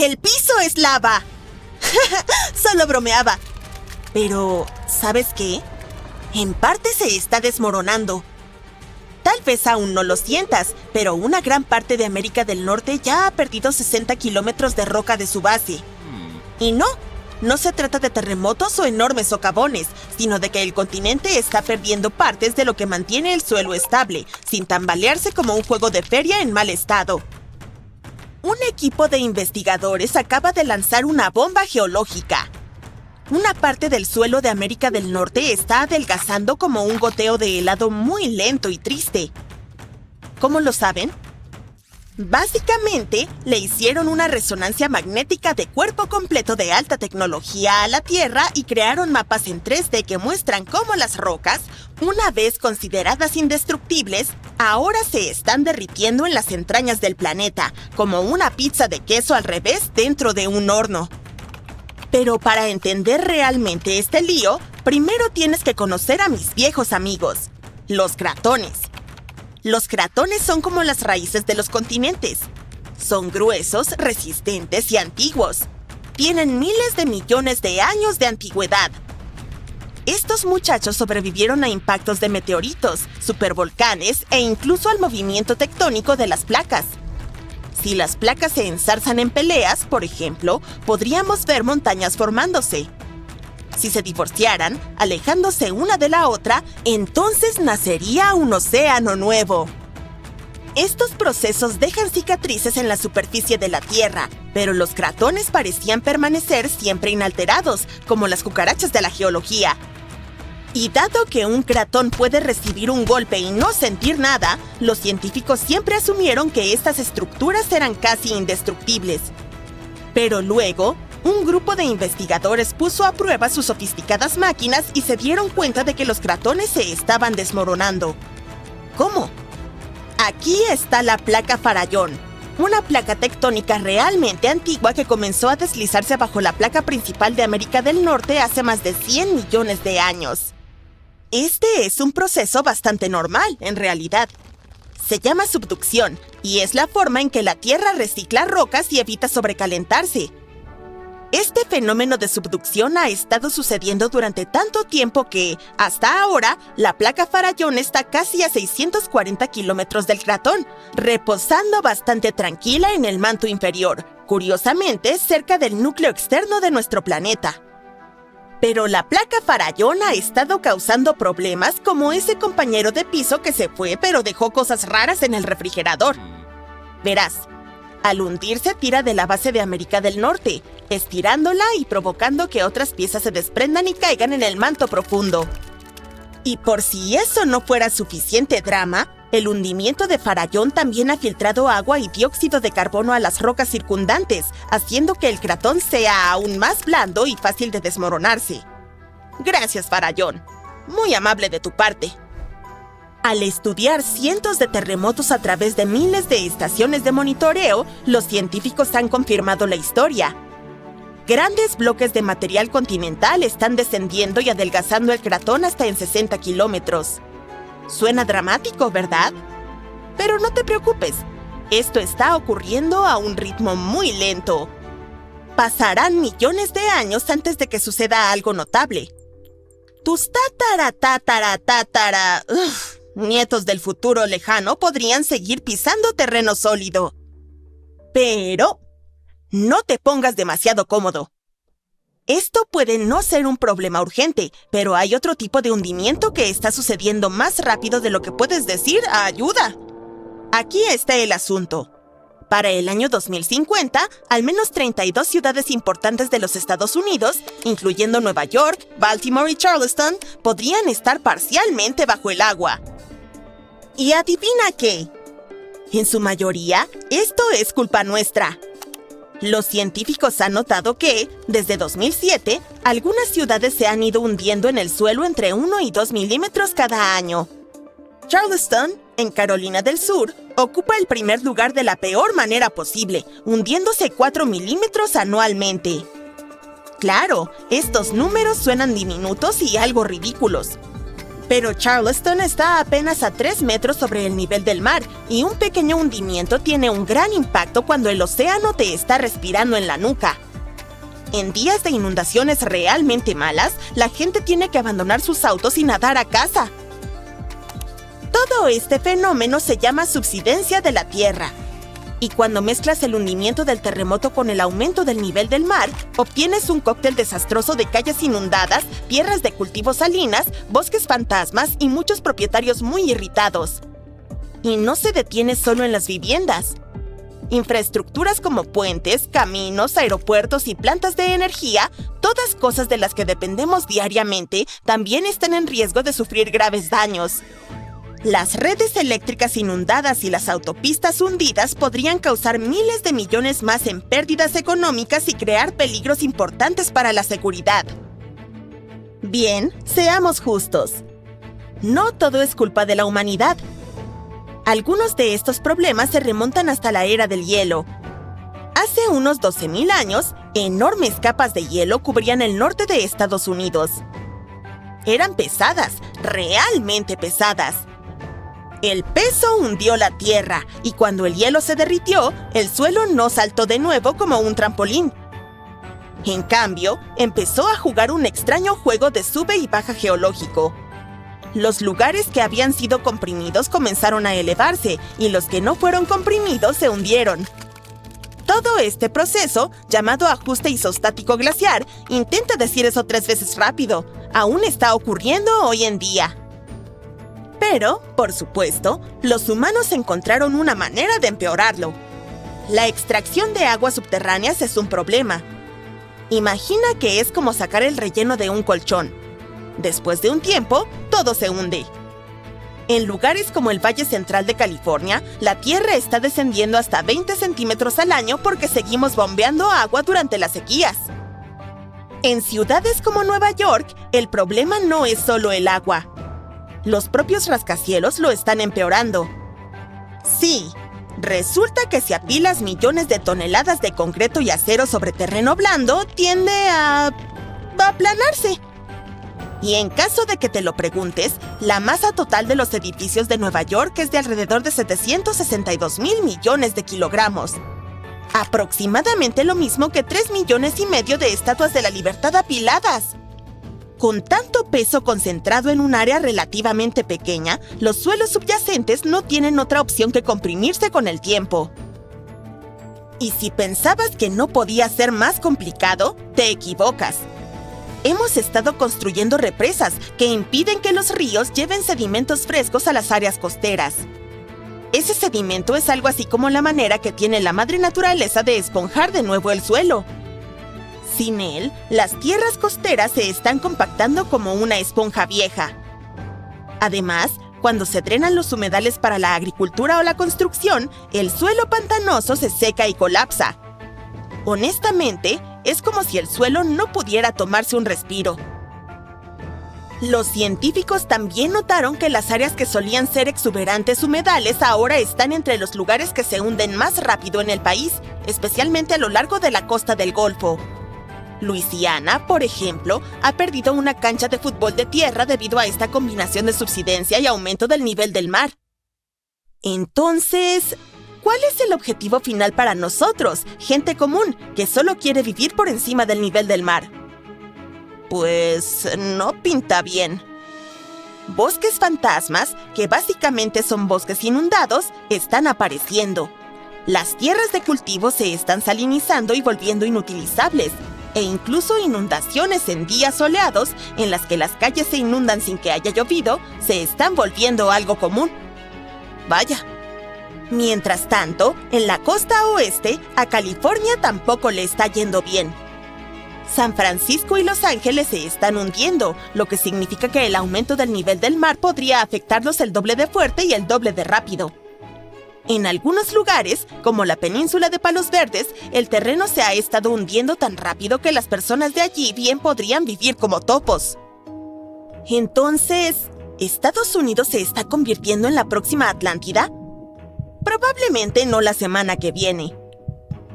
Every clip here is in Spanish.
¡El piso es lava! Solo bromeaba. Pero, ¿sabes qué? En parte se está desmoronando. Tal vez aún no lo sientas, pero una gran parte de América del Norte ya ha perdido 60 kilómetros de roca de su base. Y no se trata de terremotos o enormes socavones, sino de que el continente está perdiendo partes de lo que mantiene el suelo estable, sin tambalearse como un juego de feria en mal estado. Un equipo de investigadores acaba de lanzar una bomba geológica. Una parte del suelo de América del Norte está adelgazando como un goteo de helado muy lento y triste. ¿Cómo lo saben? Básicamente, le hicieron una resonancia magnética de cuerpo completo de alta tecnología a la Tierra y crearon mapas en 3D que muestran cómo las rocas, una vez consideradas indestructibles, ahora se están derritiendo en las entrañas del planeta, como una pizza de queso al revés dentro de un horno. Pero para entender realmente este lío, primero tienes que conocer a mis viejos amigos, los cratones. Los cratones son como las raíces de los continentes. Son gruesos, resistentes y antiguos. Tienen miles de millones de años de antigüedad. Estos muchachos sobrevivieron a impactos de meteoritos, supervolcanes e incluso al movimiento tectónico de las placas. Si las placas se enzarzan en peleas, por ejemplo, podríamos ver montañas formándose. Si se divorciaran, alejándose una de la otra, entonces nacería un océano nuevo. Estos procesos dejan cicatrices en la superficie de la Tierra, pero los cratones parecían permanecer siempre inalterados, como las cucarachas de la geología. Y dado que un cratón puede recibir un golpe y no sentir nada, los científicos siempre asumieron que estas estructuras eran casi indestructibles. Pero luego, un grupo de investigadores puso a prueba sus sofisticadas máquinas y se dieron cuenta de que los cratones se estaban desmoronando. ¿Cómo? Aquí está la placa Farallón, una placa tectónica realmente antigua que comenzó a deslizarse bajo la placa principal de América del Norte hace más de 100 millones de años. Este es un proceso bastante normal, en realidad. Se llama subducción y es la forma en que la Tierra recicla rocas y evita sobrecalentarse. Este fenómeno de subducción ha estado sucediendo durante tanto tiempo que, hasta ahora, la placa Farallón está casi a 640 kilómetros del cratón, reposando bastante tranquila en el manto inferior, curiosamente cerca del núcleo externo de nuestro planeta. Pero la placa Farallón ha estado causando problemas como ese compañero de piso que se fue pero dejó cosas raras en el refrigerador. Verás, al hundirse tira de la base de América del Norte, estirándola y provocando que otras piezas se desprendan y caigan en el manto profundo. Y por si eso no fuera suficiente drama, el hundimiento de Farallón también ha filtrado agua y dióxido de carbono a las rocas circundantes, haciendo que el cratón sea aún más blando y fácil de desmoronarse. Gracias, Farallón. Muy amable de tu parte. Al estudiar cientos de terremotos a través de miles de estaciones de monitoreo, los científicos han confirmado la historia. Grandes bloques de material continental están descendiendo y adelgazando el cratón hasta en 60 kilómetros. Suena dramático, ¿verdad? Pero no te preocupes, esto está ocurriendo a un ritmo muy lento. Pasarán millones de años antes de que suceda algo notable. Tus nietos del futuro lejano podrían seguir pisando terreno sólido. Pero no te pongas demasiado cómodo. Esto puede no ser un problema urgente, pero hay otro tipo de hundimiento que está sucediendo más rápido de lo que puedes decir ¡ayuda! Aquí está el asunto. Para el año 2050, al menos 32 ciudades importantes de los Estados Unidos, incluyendo Nueva York, Baltimore y Charleston, podrían estar parcialmente bajo el agua. ¿Y adivina qué? En su mayoría, esto es culpa nuestra. Los científicos han notado que, desde 2007, algunas ciudades se han ido hundiendo en el suelo entre 1 y 2 milímetros cada año. Charleston, en Carolina del Sur, ocupa el primer lugar de la peor manera posible, hundiéndose 4 milímetros anualmente. Claro, estos números suenan diminutos y algo ridículos. Pero Charleston está apenas a 3 metros sobre el nivel del mar, y un pequeño hundimiento tiene un gran impacto cuando el océano te está respirando en la nuca. En días de inundaciones realmente malas, la gente tiene que abandonar sus autos y nadar a casa. Todo este fenómeno se llama subsidencia de la Tierra. Y cuando mezclas el hundimiento del terremoto con el aumento del nivel del mar, obtienes un cóctel desastroso de calles inundadas, tierras de cultivo salinas, bosques fantasmas y muchos propietarios muy irritados. Y no se detiene solo en las viviendas. Infraestructuras como puentes, caminos, aeropuertos y plantas de energía, todas cosas de las que dependemos diariamente, también están en riesgo de sufrir graves daños. Las redes eléctricas inundadas y las autopistas hundidas podrían causar miles de millones más en pérdidas económicas y crear peligros importantes para la seguridad. Bien, seamos justos. No todo es culpa de la humanidad. Algunos de estos problemas se remontan hasta la era del hielo. Hace unos 12.000 años, enormes capas de hielo cubrían el norte de Estados Unidos. Eran pesadas, realmente pesadas. El peso hundió la tierra, y cuando el hielo se derritió, el suelo no saltó de nuevo como un trampolín. En cambio, empezó a jugar un extraño juego de sube y baja geológico. Los lugares que habían sido comprimidos comenzaron a elevarse, y los que no fueron comprimidos se hundieron. Todo este proceso, llamado ajuste isostático glaciar, intenta decir eso 3 veces rápido, aún está ocurriendo hoy en día. Pero, por supuesto, los humanos encontraron una manera de empeorarlo. La extracción de aguas subterráneas es un problema. Imagina que es como sacar el relleno de un colchón. Después de un tiempo, todo se hunde. En lugares como el Valle Central de California, la tierra está descendiendo hasta 20 centímetros al año porque seguimos bombeando agua durante las sequías. En ciudades como Nueva York, el problema no es solo el agua. Los propios rascacielos lo están empeorando. Sí, resulta que si apilas millones de toneladas de concreto y acero sobre terreno blando, tiende a aplanarse. Y en caso de que te lo preguntes, la masa total de los edificios de Nueva York es de alrededor de 762.000 millones de kilogramos. Aproximadamente lo mismo que 3,5 millones de estatuas de la libertad apiladas. Con tanto peso concentrado en un área relativamente pequeña, los suelos subyacentes no tienen otra opción que comprimirse con el tiempo. Y si pensabas que no podía ser más complicado, te equivocas. Hemos estado construyendo represas que impiden que los ríos lleven sedimentos frescos a las áreas costeras. Ese sedimento es algo así como la manera que tiene la madre naturaleza de esponjar de nuevo el suelo. Sin él, las tierras costeras se están compactando como una esponja vieja. Además, cuando se drenan los humedales para la agricultura o la construcción, el suelo pantanoso se seca y colapsa. Honestamente, es como si el suelo no pudiera tomarse un respiro. Los científicos también notaron que las áreas que solían ser exuberantes humedales ahora están entre los lugares que se hunden más rápido en el país, especialmente a lo largo de la costa del Golfo. Luisiana, por ejemplo, ha perdido una cancha de fútbol de tierra debido a esta combinación de subsidencia y aumento del nivel del mar. Entonces, ¿cuál es el objetivo final para nosotros, gente común, que solo quiere vivir por encima del nivel del mar? Pues no pinta bien. Bosques fantasmas, que básicamente son bosques inundados, están apareciendo. Las tierras de cultivo se están salinizando y volviendo inutilizables, e incluso inundaciones en días soleados en las que las calles se inundan sin que haya llovido, se están volviendo algo común. Vaya. Mientras tanto, en la costa oeste, a California tampoco le está yendo bien. San Francisco y Los Ángeles se están hundiendo, lo que significa que el aumento del nivel del mar podría afectarlos el doble de fuerte y el doble de rápido. En algunos lugares, como la península de Palos Verdes, el terreno se ha estado hundiendo tan rápido que las personas de allí bien podrían vivir como topos. Entonces, ¿Estados Unidos se está convirtiendo en la próxima Atlántida? Probablemente no la semana que viene.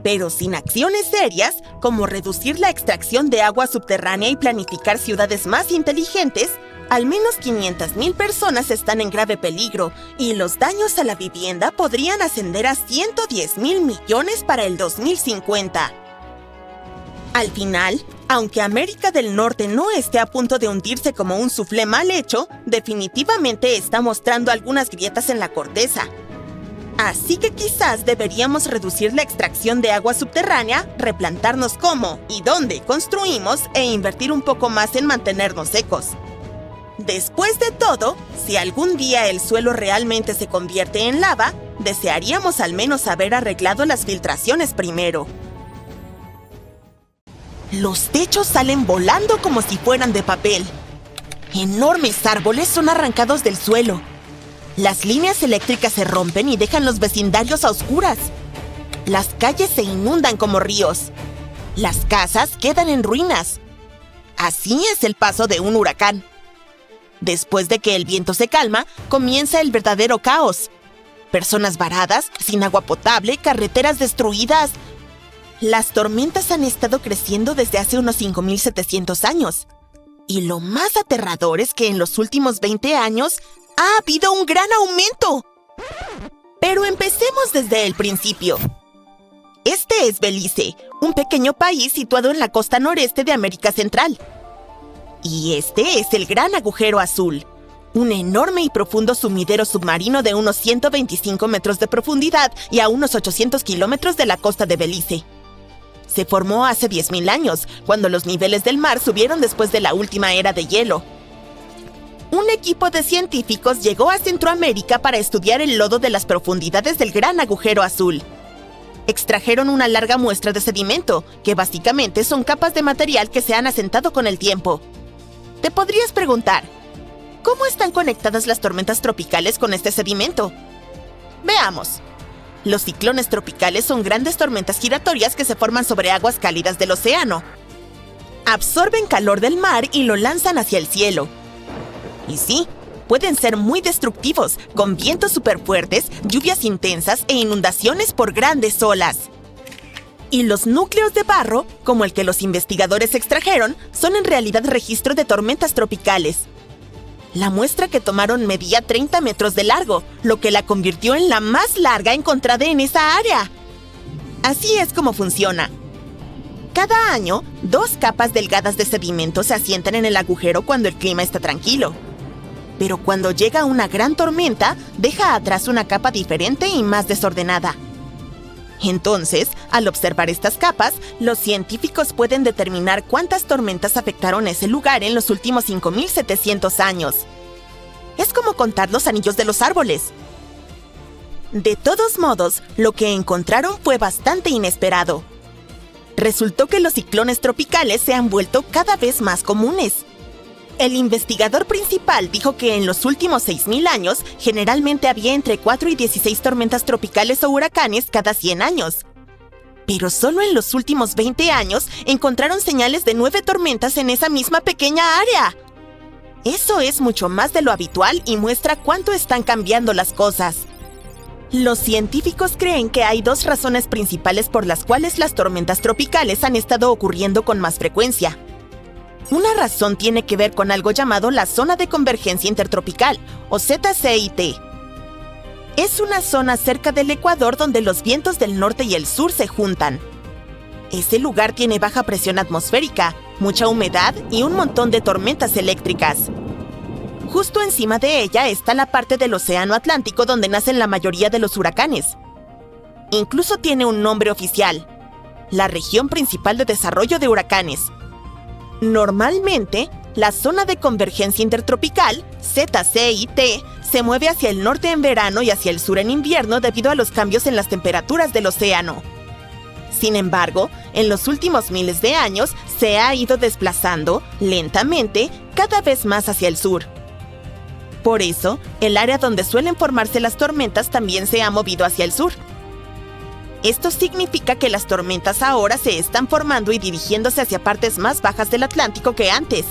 Pero sin acciones serias, como reducir la extracción de agua subterránea y planificar ciudades más inteligentes, Al menos 500,000 personas están en grave peligro y los daños a la vivienda podrían ascender a 110,000 millones para el 2050. Al final, aunque América del Norte no esté a punto de hundirse como un suflé mal hecho, definitivamente está mostrando algunas grietas en la corteza. Así que quizás deberíamos reducir la extracción de agua subterránea, replantarnos cómo y dónde construimos e invertir un poco más en mantenernos secos. Después de todo, si algún día el suelo realmente se convierte en lava, desearíamos al menos haber arreglado las filtraciones primero. Los techos salen volando como si fueran de papel. Enormes árboles son arrancados del suelo. Las líneas eléctricas se rompen y dejan los vecindarios a oscuras. Las calles se inundan como ríos. Las casas quedan en ruinas. Así es el paso de un huracán. Después de que el viento se calma, comienza el verdadero caos. Personas varadas, sin agua potable, carreteras destruidas. Las tormentas han estado creciendo desde hace unos 5,700 años. Y lo más aterrador es que en los últimos 20 años ha habido un gran aumento. Pero empecemos desde el principio. Este es Belice, un pequeño país situado en la costa noreste de América Central. Y este es el Gran Agujero Azul, un enorme y profundo sumidero submarino de unos 125 metros de profundidad y a unos 800 kilómetros de la costa de Belice. Se formó hace 10,000 años, cuando los niveles del mar subieron después de la última era de hielo. Un equipo de científicos llegó a Centroamérica para estudiar el lodo de las profundidades del Gran Agujero Azul. Extrajeron una larga muestra de sedimento, que básicamente son capas de material que se han asentado con el tiempo. Te podrías preguntar, ¿cómo están conectadas las tormentas tropicales con este sedimento? Veamos. Los ciclones tropicales son grandes tormentas giratorias que se forman sobre aguas cálidas del océano. Absorben calor del mar y lo lanzan hacia el cielo. Y sí, pueden ser muy destructivos, con vientos superfuertes, lluvias intensas e inundaciones por grandes olas. Y los núcleos de barro, como el que los investigadores extrajeron, son en realidad registro de tormentas tropicales. La muestra que tomaron medía 30 metros de largo, lo que la convirtió en la más larga encontrada en esa área. Así es como funciona. Cada año, 2 capas delgadas de sedimento se asientan en el agujero cuando el clima está tranquilo. Pero cuando llega una gran tormenta, deja atrás una capa diferente y más desordenada. Entonces, al observar estas capas, los científicos pueden determinar cuántas tormentas afectaron ese lugar en los últimos 5,700 años. Es como contar los anillos de los árboles. De todos modos, lo que encontraron fue bastante inesperado. Resultó que los ciclones tropicales se han vuelto cada vez más comunes. El investigador principal dijo que en los últimos 6,000 años, generalmente había entre 4 y 16 tormentas tropicales o huracanes cada 100 años. Pero solo en los últimos 20 años encontraron señales de 9 tormentas en esa misma pequeña área. Eso es mucho más de lo habitual y muestra cuánto están cambiando las cosas. Los científicos creen que hay 2 razones principales por las cuales las tormentas tropicales han estado ocurriendo con más frecuencia. Una razón tiene que ver con algo llamado la Zona de Convergencia Intertropical, o ZCIT. Es una zona cerca del Ecuador donde los vientos del norte y el sur se juntan. Ese lugar tiene baja presión atmosférica, mucha humedad y un montón de tormentas eléctricas. Justo encima de ella está la parte del Océano Atlántico donde nacen la mayoría de los huracanes. Incluso tiene un nombre oficial: la Región Principal de Desarrollo de Huracanes. Normalmente, la Zona de Convergencia Intertropical, ZCIT, se mueve hacia el norte en verano y hacia el sur en invierno debido a los cambios en las temperaturas del océano. Sin embargo, en los últimos miles de años se ha ido desplazando, lentamente, cada vez más hacia el sur. Por eso, el área donde suelen formarse las tormentas también se ha movido hacia el sur. Esto significa que las tormentas ahora se están formando y dirigiéndose hacia partes más bajas del Atlántico que antes.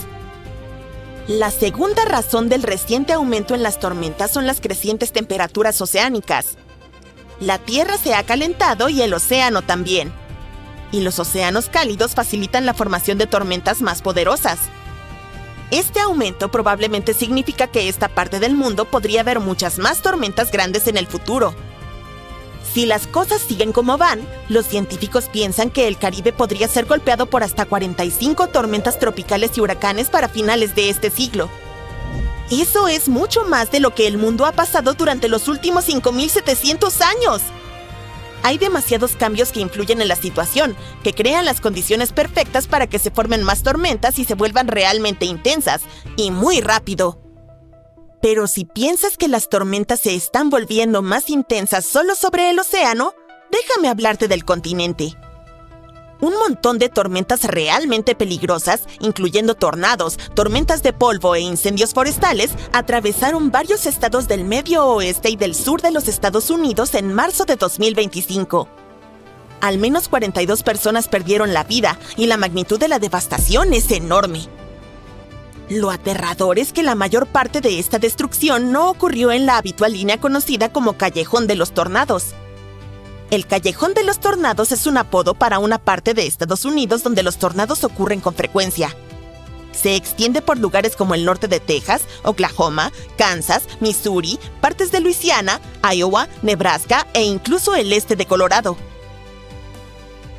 La segunda razón del reciente aumento en las tormentas son las crecientes temperaturas oceánicas. La Tierra se ha calentado y el océano también. Y los océanos cálidos facilitan la formación de tormentas más poderosas. Este aumento probablemente significa que esta parte del mundo podría haber muchas más tormentas grandes en el futuro. Si las cosas siguen como van, los científicos piensan que el Caribe podría ser golpeado por hasta 45 tormentas tropicales y huracanes para finales de este siglo. Eso es mucho más de lo que el mundo ha pasado durante los últimos 5.700 años. Hay demasiados cambios que influyen en la situación, que crean las condiciones perfectas para que se formen más tormentas y se vuelvan realmente intensas, y muy rápido. Pero si piensas que las tormentas se están volviendo más intensas solo sobre el océano, déjame hablarte del continente. Un montón de tormentas realmente peligrosas, incluyendo tornados, tormentas de polvo e incendios forestales, atravesaron varios estados del medio oeste y del sur de los Estados Unidos en marzo de 2025. Al menos 42 personas perdieron la vida y la magnitud de la devastación es enorme. Lo aterrador es que la mayor parte de esta destrucción no ocurrió en la habitual línea conocida como Callejón de los Tornados. El Callejón de los Tornados es un apodo para una parte de Estados Unidos donde los tornados ocurren con frecuencia. Se extiende por lugares como el norte de Texas, Oklahoma, Kansas, Missouri, partes de Luisiana, Iowa, Nebraska e incluso el este de Colorado.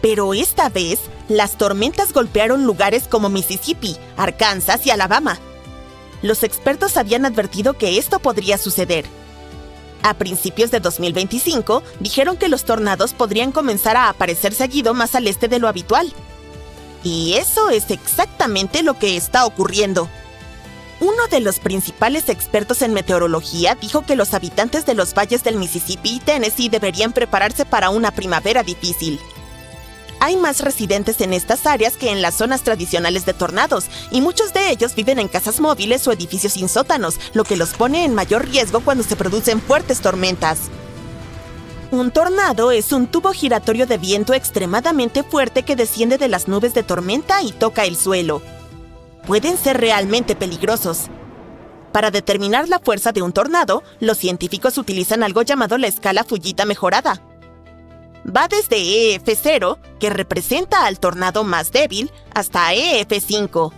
Pero esta vez, las tormentas golpearon lugares como Mississippi, Arkansas y Alabama. Los expertos habían advertido que esto podría suceder. A principios de 2025, dijeron que los tornados podrían comenzar a aparecer seguido más al este de lo habitual. Y eso es exactamente lo que está ocurriendo. Uno de los principales expertos en meteorología dijo que los habitantes de los valles del Mississippi y Tennessee deberían prepararse para una primavera difícil. Hay más residentes en estas áreas que en las zonas tradicionales de tornados, y muchos de ellos viven en casas móviles o edificios sin sótanos, lo que los pone en mayor riesgo cuando se producen fuertes tormentas. Un tornado es un tubo giratorio de viento extremadamente fuerte que desciende de las nubes de tormenta y toca el suelo. Pueden ser realmente peligrosos. Para determinar la fuerza de un tornado, los científicos utilizan algo llamado la escala Fujita mejorada. Va desde EF0, que representa al tornado más débil, hasta EF5.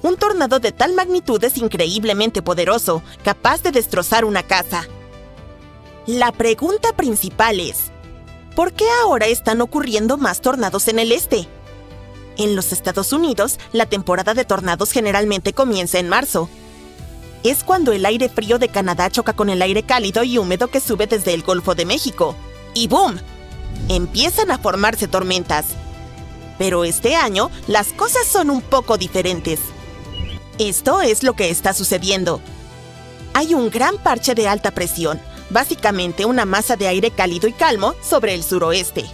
Un tornado de tal magnitud es increíblemente poderoso, capaz de destrozar una casa. La pregunta principal es, ¿por qué ahora están ocurriendo más tornados en el este? En los Estados Unidos, la temporada de tornados generalmente comienza en marzo. Es cuando el aire frío de Canadá choca con el aire cálido y húmedo que sube desde el Golfo de México. ¡Y ¡boom! Empiezan a formarse tormentas. Pero este año, las cosas son un poco diferentes. Esto es lo que está sucediendo. Hay un gran parche de alta presión, básicamente una masa de aire cálido y calmo sobre el suroeste.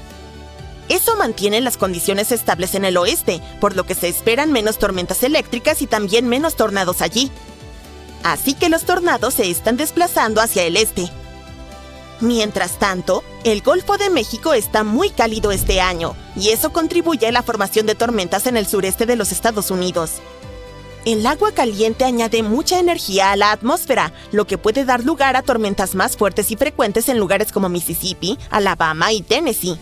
Eso mantiene las condiciones estables en el oeste, por lo que se esperan menos tormentas eléctricas y también menos tornados allí. Así que los tornados se están desplazando hacia el este. Mientras tanto, el Golfo de México está muy cálido este año, y eso contribuye a la formación de tormentas en el sureste de los Estados Unidos. El agua caliente añade mucha energía a la atmósfera, lo que puede dar lugar a tormentas más fuertes y frecuentes en lugares como Mississippi, Alabama y Tennessee.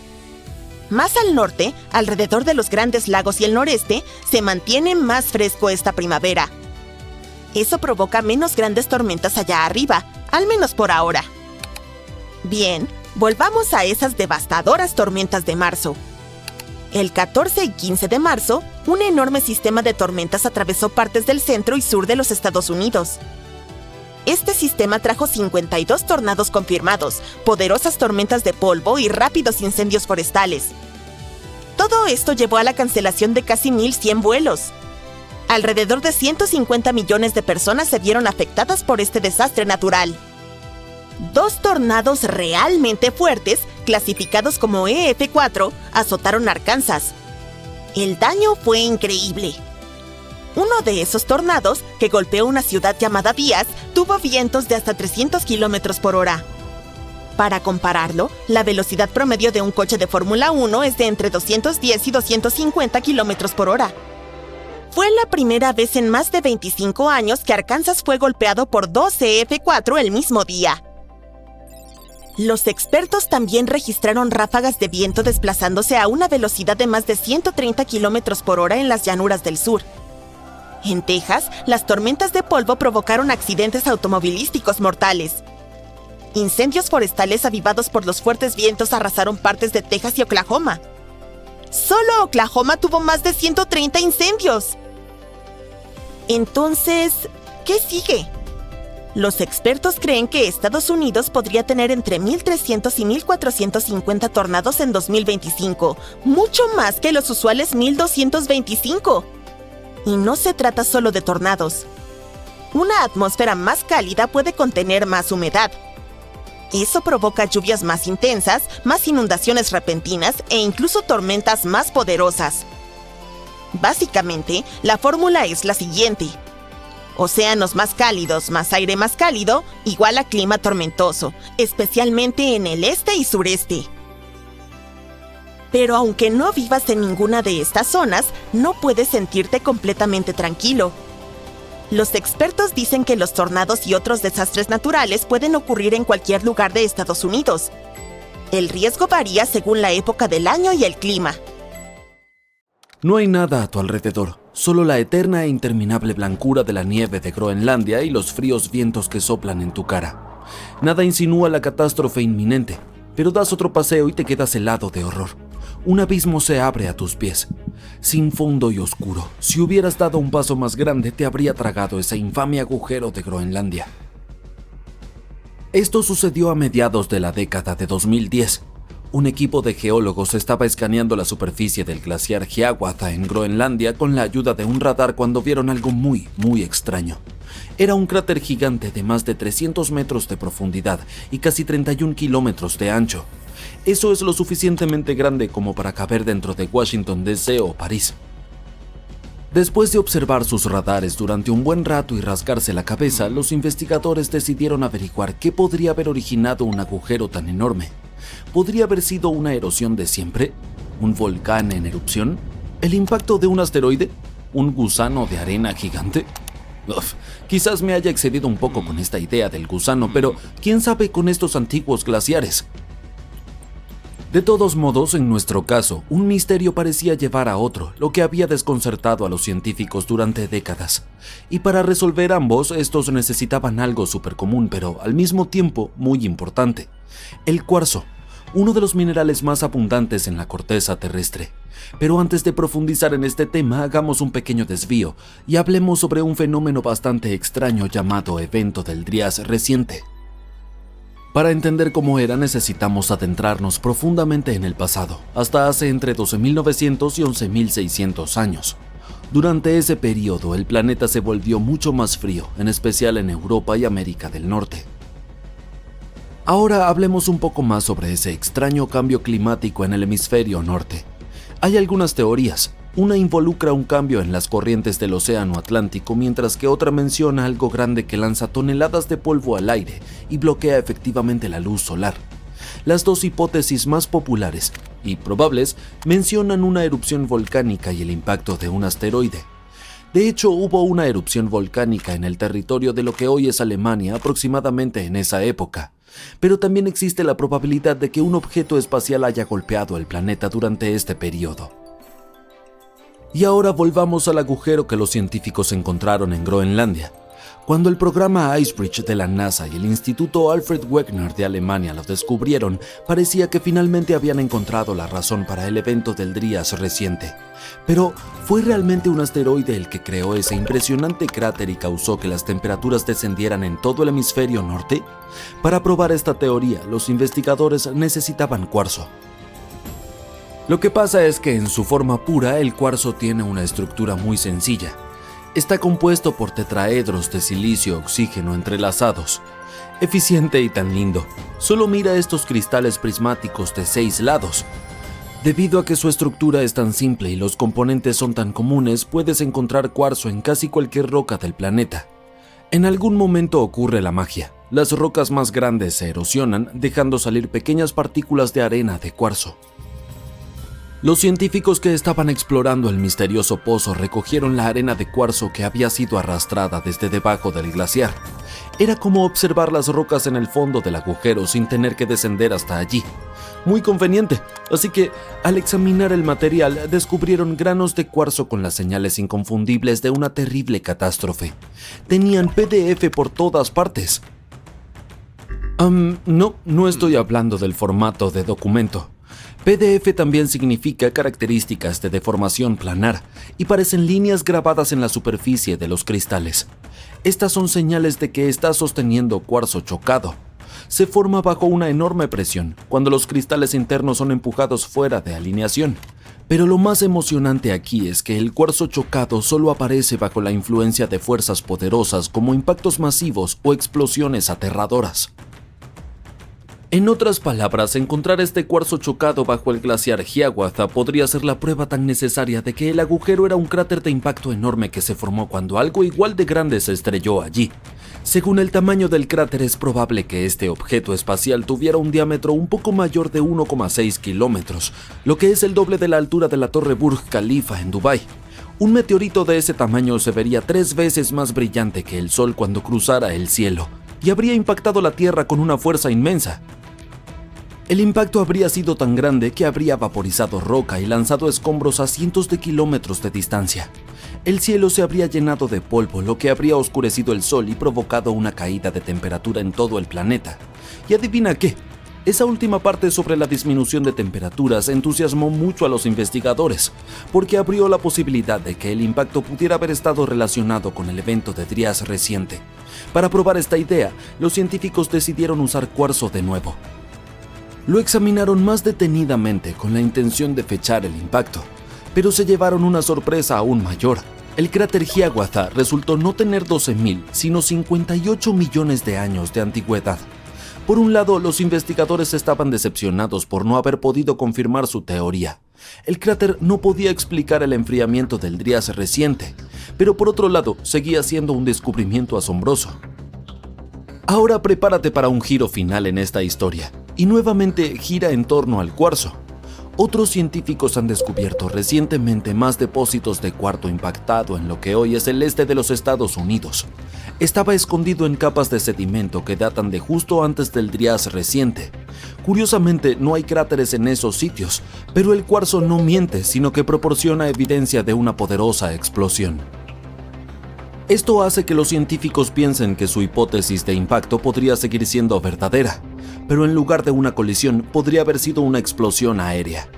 Más al norte, alrededor de los Grandes Lagos y el noreste, se mantiene más fresco esta primavera. Eso provoca menos grandes tormentas allá arriba, al menos por ahora. Bien, volvamos a esas devastadoras tormentas de marzo. El 14 y 15 de marzo, un enorme sistema de tormentas atravesó partes del centro y sur de los Estados Unidos. Este sistema trajo 52 tornados confirmados, poderosas tormentas de polvo y rápidos incendios forestales. Todo esto llevó a la cancelación de casi 1.100 vuelos. Alrededor de 150 millones de personas se vieron afectadas por este desastre natural. 2 tornados realmente fuertes, clasificados como EF4, azotaron Arkansas. El daño fue increíble. Uno de esos tornados, que golpeó una ciudad llamada Díaz, tuvo vientos de hasta 300 kilómetros por hora. Para compararlo, la velocidad promedio de un coche de Fórmula 1 es de entre 210 y 250 kilómetros por hora. Fue la primera vez en más de 25 años que Arkansas fue golpeado por 2 EF4 el mismo día. Los expertos también registraron ráfagas de viento desplazándose a una velocidad de más de 130 kilómetros por hora en las llanuras del sur. En Texas, las tormentas de polvo provocaron accidentes automovilísticos mortales. Incendios forestales avivados por los fuertes vientos arrasaron partes de Texas y Oklahoma. Solo Oklahoma tuvo más de 130 incendios. Entonces, ¿qué sigue? Los expertos creen que Estados Unidos podría tener entre 1.300 y 1.450 tornados en 2025, mucho más que los usuales 1.225. Y no se trata solo de tornados. Una atmósfera más cálida puede contener más humedad. Eso provoca lluvias más intensas, más inundaciones repentinas e incluso tormentas más poderosas. Básicamente, la fórmula es la siguiente. Océanos más cálidos más aire más cálido igual a clima tormentoso, especialmente en el este y sureste. Pero aunque no vivas en ninguna de estas zonas, no puedes sentirte completamente tranquilo. Los expertos dicen que los tornados y otros desastres naturales pueden ocurrir en cualquier lugar de Estados Unidos. El riesgo varía según la época del año y el clima. No hay nada a tu alrededor, solo la eterna e interminable blancura de la nieve de Groenlandia y los fríos vientos que soplan en tu cara. Nada insinúa la catástrofe inminente, pero das otro paseo y te quedas helado de horror. Un abismo se abre a tus pies, sin fondo y oscuro. Si hubieras dado un paso más grande, te habría tragado ese infame agujero de Groenlandia. Esto sucedió a mediados de la década de 2010. Un equipo de geólogos estaba escaneando la superficie del glaciar Hiawatha en Groenlandia con la ayuda de un radar cuando vieron algo muy extraño. Era un cráter gigante de más de 300 metros de profundidad y casi 31 kilómetros de ancho. Eso es lo suficientemente grande como para caber dentro de Washington DC o París. Después de observar sus radares durante un buen rato y rasgarse la cabeza, los investigadores decidieron averiguar qué podría haber originado un agujero tan enorme. ¿Podría haber sido una erosión de siempre? ¿Un volcán en erupción? ¿El impacto de un asteroide? ¿Un gusano de arena gigante? Quizás me haya excedido un poco con esta idea del gusano, pero ¿quién sabe con estos antiguos glaciares? De todos modos, en nuestro caso, un misterio parecía llevar a otro, lo que había desconcertado a los científicos durante décadas. Y para resolver ambos, estos necesitaban algo supercomún, pero al mismo tiempo muy importante: el cuarzo, uno de los minerales más abundantes en la corteza terrestre. Pero antes de profundizar en este tema, hagamos un pequeño desvío y hablemos sobre un fenómeno bastante extraño llamado evento del Dryas reciente. Para entender cómo era, necesitamos adentrarnos profundamente en el pasado, hasta hace entre 12.900 y 11.600 años. Durante ese periodo, el planeta se volvió mucho más frío, en especial en Europa y América del Norte. Ahora hablemos un poco más sobre ese extraño cambio climático en el hemisferio norte. Hay algunas teorías. Una involucra un cambio en las corrientes del océano Atlántico, mientras que otra menciona algo grande que lanza toneladas de polvo al aire y bloquea efectivamente la luz solar. Las dos hipótesis más populares y probables mencionan una erupción volcánica y el impacto de un asteroide. De hecho, hubo una erupción volcánica en el territorio de lo que hoy es Alemania aproximadamente en esa época. Pero también existe la probabilidad de que un objeto espacial haya golpeado el planeta durante este periodo. Y ahora volvamos al agujero que los científicos encontraron en Groenlandia. Cuando el programa IceBridge de la NASA y el Instituto Alfred Wegener de Alemania lo descubrieron, parecía que finalmente habían encontrado la razón para el evento del Dryas reciente. Pero, ¿fue realmente un asteroide el que creó ese impresionante cráter y causó que las temperaturas descendieran en todo el hemisferio norte? Para probar esta teoría, los investigadores necesitaban cuarzo. Lo que pasa es que en su forma pura, el cuarzo tiene una estructura muy sencilla. Está compuesto por tetraedros de silicio-oxígeno entrelazados. Eficiente y tan lindo. Solo mira estos cristales prismáticos de 6 lados. Debido a que su estructura es tan simple y los componentes son tan comunes, puedes encontrar cuarzo en casi cualquier roca del planeta. En algún momento ocurre la magia. Las rocas más grandes se erosionan, dejando salir pequeñas partículas de arena de cuarzo. Los científicos que estaban explorando el misterioso pozo recogieron la arena de cuarzo que había sido arrastrada desde debajo del glaciar. Era como observar las rocas en el fondo del agujero sin tener que descender hasta allí. Muy conveniente. Así que, al examinar el material, descubrieron granos de cuarzo con las señales inconfundibles de una terrible catástrofe. Tenían PDF por todas partes. No estoy hablando del formato de documento. PDF también significa características de deformación planar y parecen líneas grabadas en la superficie de los cristales. Estas son señales de que está sosteniendo cuarzo chocado. Se forma bajo una enorme presión cuando los cristales internos son empujados fuera de alineación. Pero lo más emocionante aquí es que el cuarzo chocado solo aparece bajo la influencia de fuerzas poderosas como impactos masivos o explosiones aterradoras. En otras palabras, encontrar este cuarzo chocado bajo el glaciar Hiawatha podría ser la prueba tan necesaria de que el agujero era un cráter de impacto enorme que se formó cuando algo igual de grande se estrelló allí. Según el tamaño del cráter, es probable que este objeto espacial tuviera un diámetro un poco mayor de 1,6 kilómetros, lo que es el doble de la altura de la Torre Burj Khalifa en Dubái. Un meteorito de ese tamaño se vería 3 veces más brillante que el Sol cuando cruzara el cielo, y habría impactado la Tierra con una fuerza inmensa. El impacto habría sido tan grande que habría vaporizado roca y lanzado escombros a cientos de kilómetros de distancia. El cielo se habría llenado de polvo, lo que habría oscurecido el sol y provocado una caída de temperatura en todo el planeta. Y adivina qué, esa última parte sobre la disminución de temperaturas entusiasmó mucho a los investigadores, porque abrió la posibilidad de que el impacto pudiera haber estado relacionado con el evento de Dryas reciente. Para probar esta idea, los científicos decidieron usar cuarzo de nuevo. Lo examinaron más detenidamente con la intención de fechar el impacto, pero se llevaron una sorpresa aún mayor. El cráter Hiawatha resultó no tener 12.000, sino 58 millones de años de antigüedad. Por un lado, los investigadores estaban decepcionados por no haber podido confirmar su teoría. El cráter no podía explicar el enfriamiento del Dryas reciente, pero por otro lado, seguía siendo un descubrimiento asombroso. Ahora prepárate para un giro final en esta historia, y nuevamente gira en torno al cuarzo. Otros científicos han descubierto recientemente más depósitos de cuarzo impactado en lo que hoy es el este de los Estados Unidos. Estaba escondido en capas de sedimento que datan de justo antes del Dryas reciente. Curiosamente, no hay cráteres en esos sitios, pero el cuarzo no miente, sino que proporciona evidencia de una poderosa explosión. Esto hace que los científicos piensen que su hipótesis de impacto podría seguir siendo verdadera, pero en lugar de una colisión podría haber sido una explosión aérea.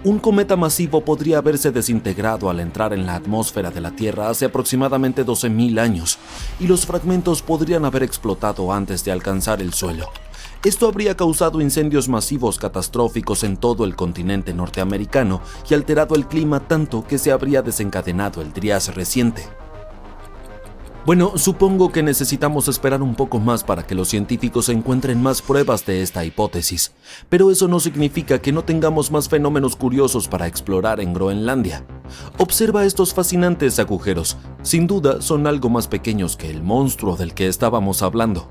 Un cometa masivo podría haberse desintegrado al entrar en la atmósfera de la Tierra hace aproximadamente 12.000 años, y los fragmentos podrían haber explotado antes de alcanzar el suelo. Esto habría causado incendios masivos catastróficos en todo el continente norteamericano y alterado el clima tanto que se habría desencadenado el Dryas reciente. Bueno, supongo que necesitamos esperar un poco más para que los científicos encuentren más pruebas de esta hipótesis, pero eso no significa que no tengamos más fenómenos curiosos para explorar en Groenlandia. Observa estos fascinantes agujeros, sin duda son algo más pequeños que el monstruo del que estábamos hablando.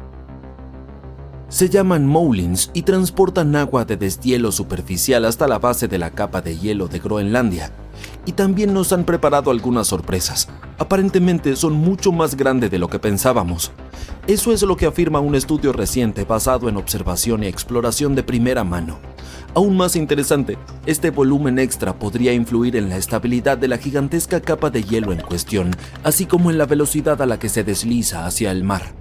Se llaman moulins y transportan agua de deshielo superficial hasta la base de la capa de hielo de Groenlandia. Y también nos han preparado algunas sorpresas. Aparentemente son mucho más grandes de lo que pensábamos. Eso es lo que afirma un estudio reciente basado en observación y exploración de primera mano. Aún más interesante, este volumen extra podría influir en la estabilidad de la gigantesca capa de hielo en cuestión, así como en la velocidad a la que se desliza hacia el mar.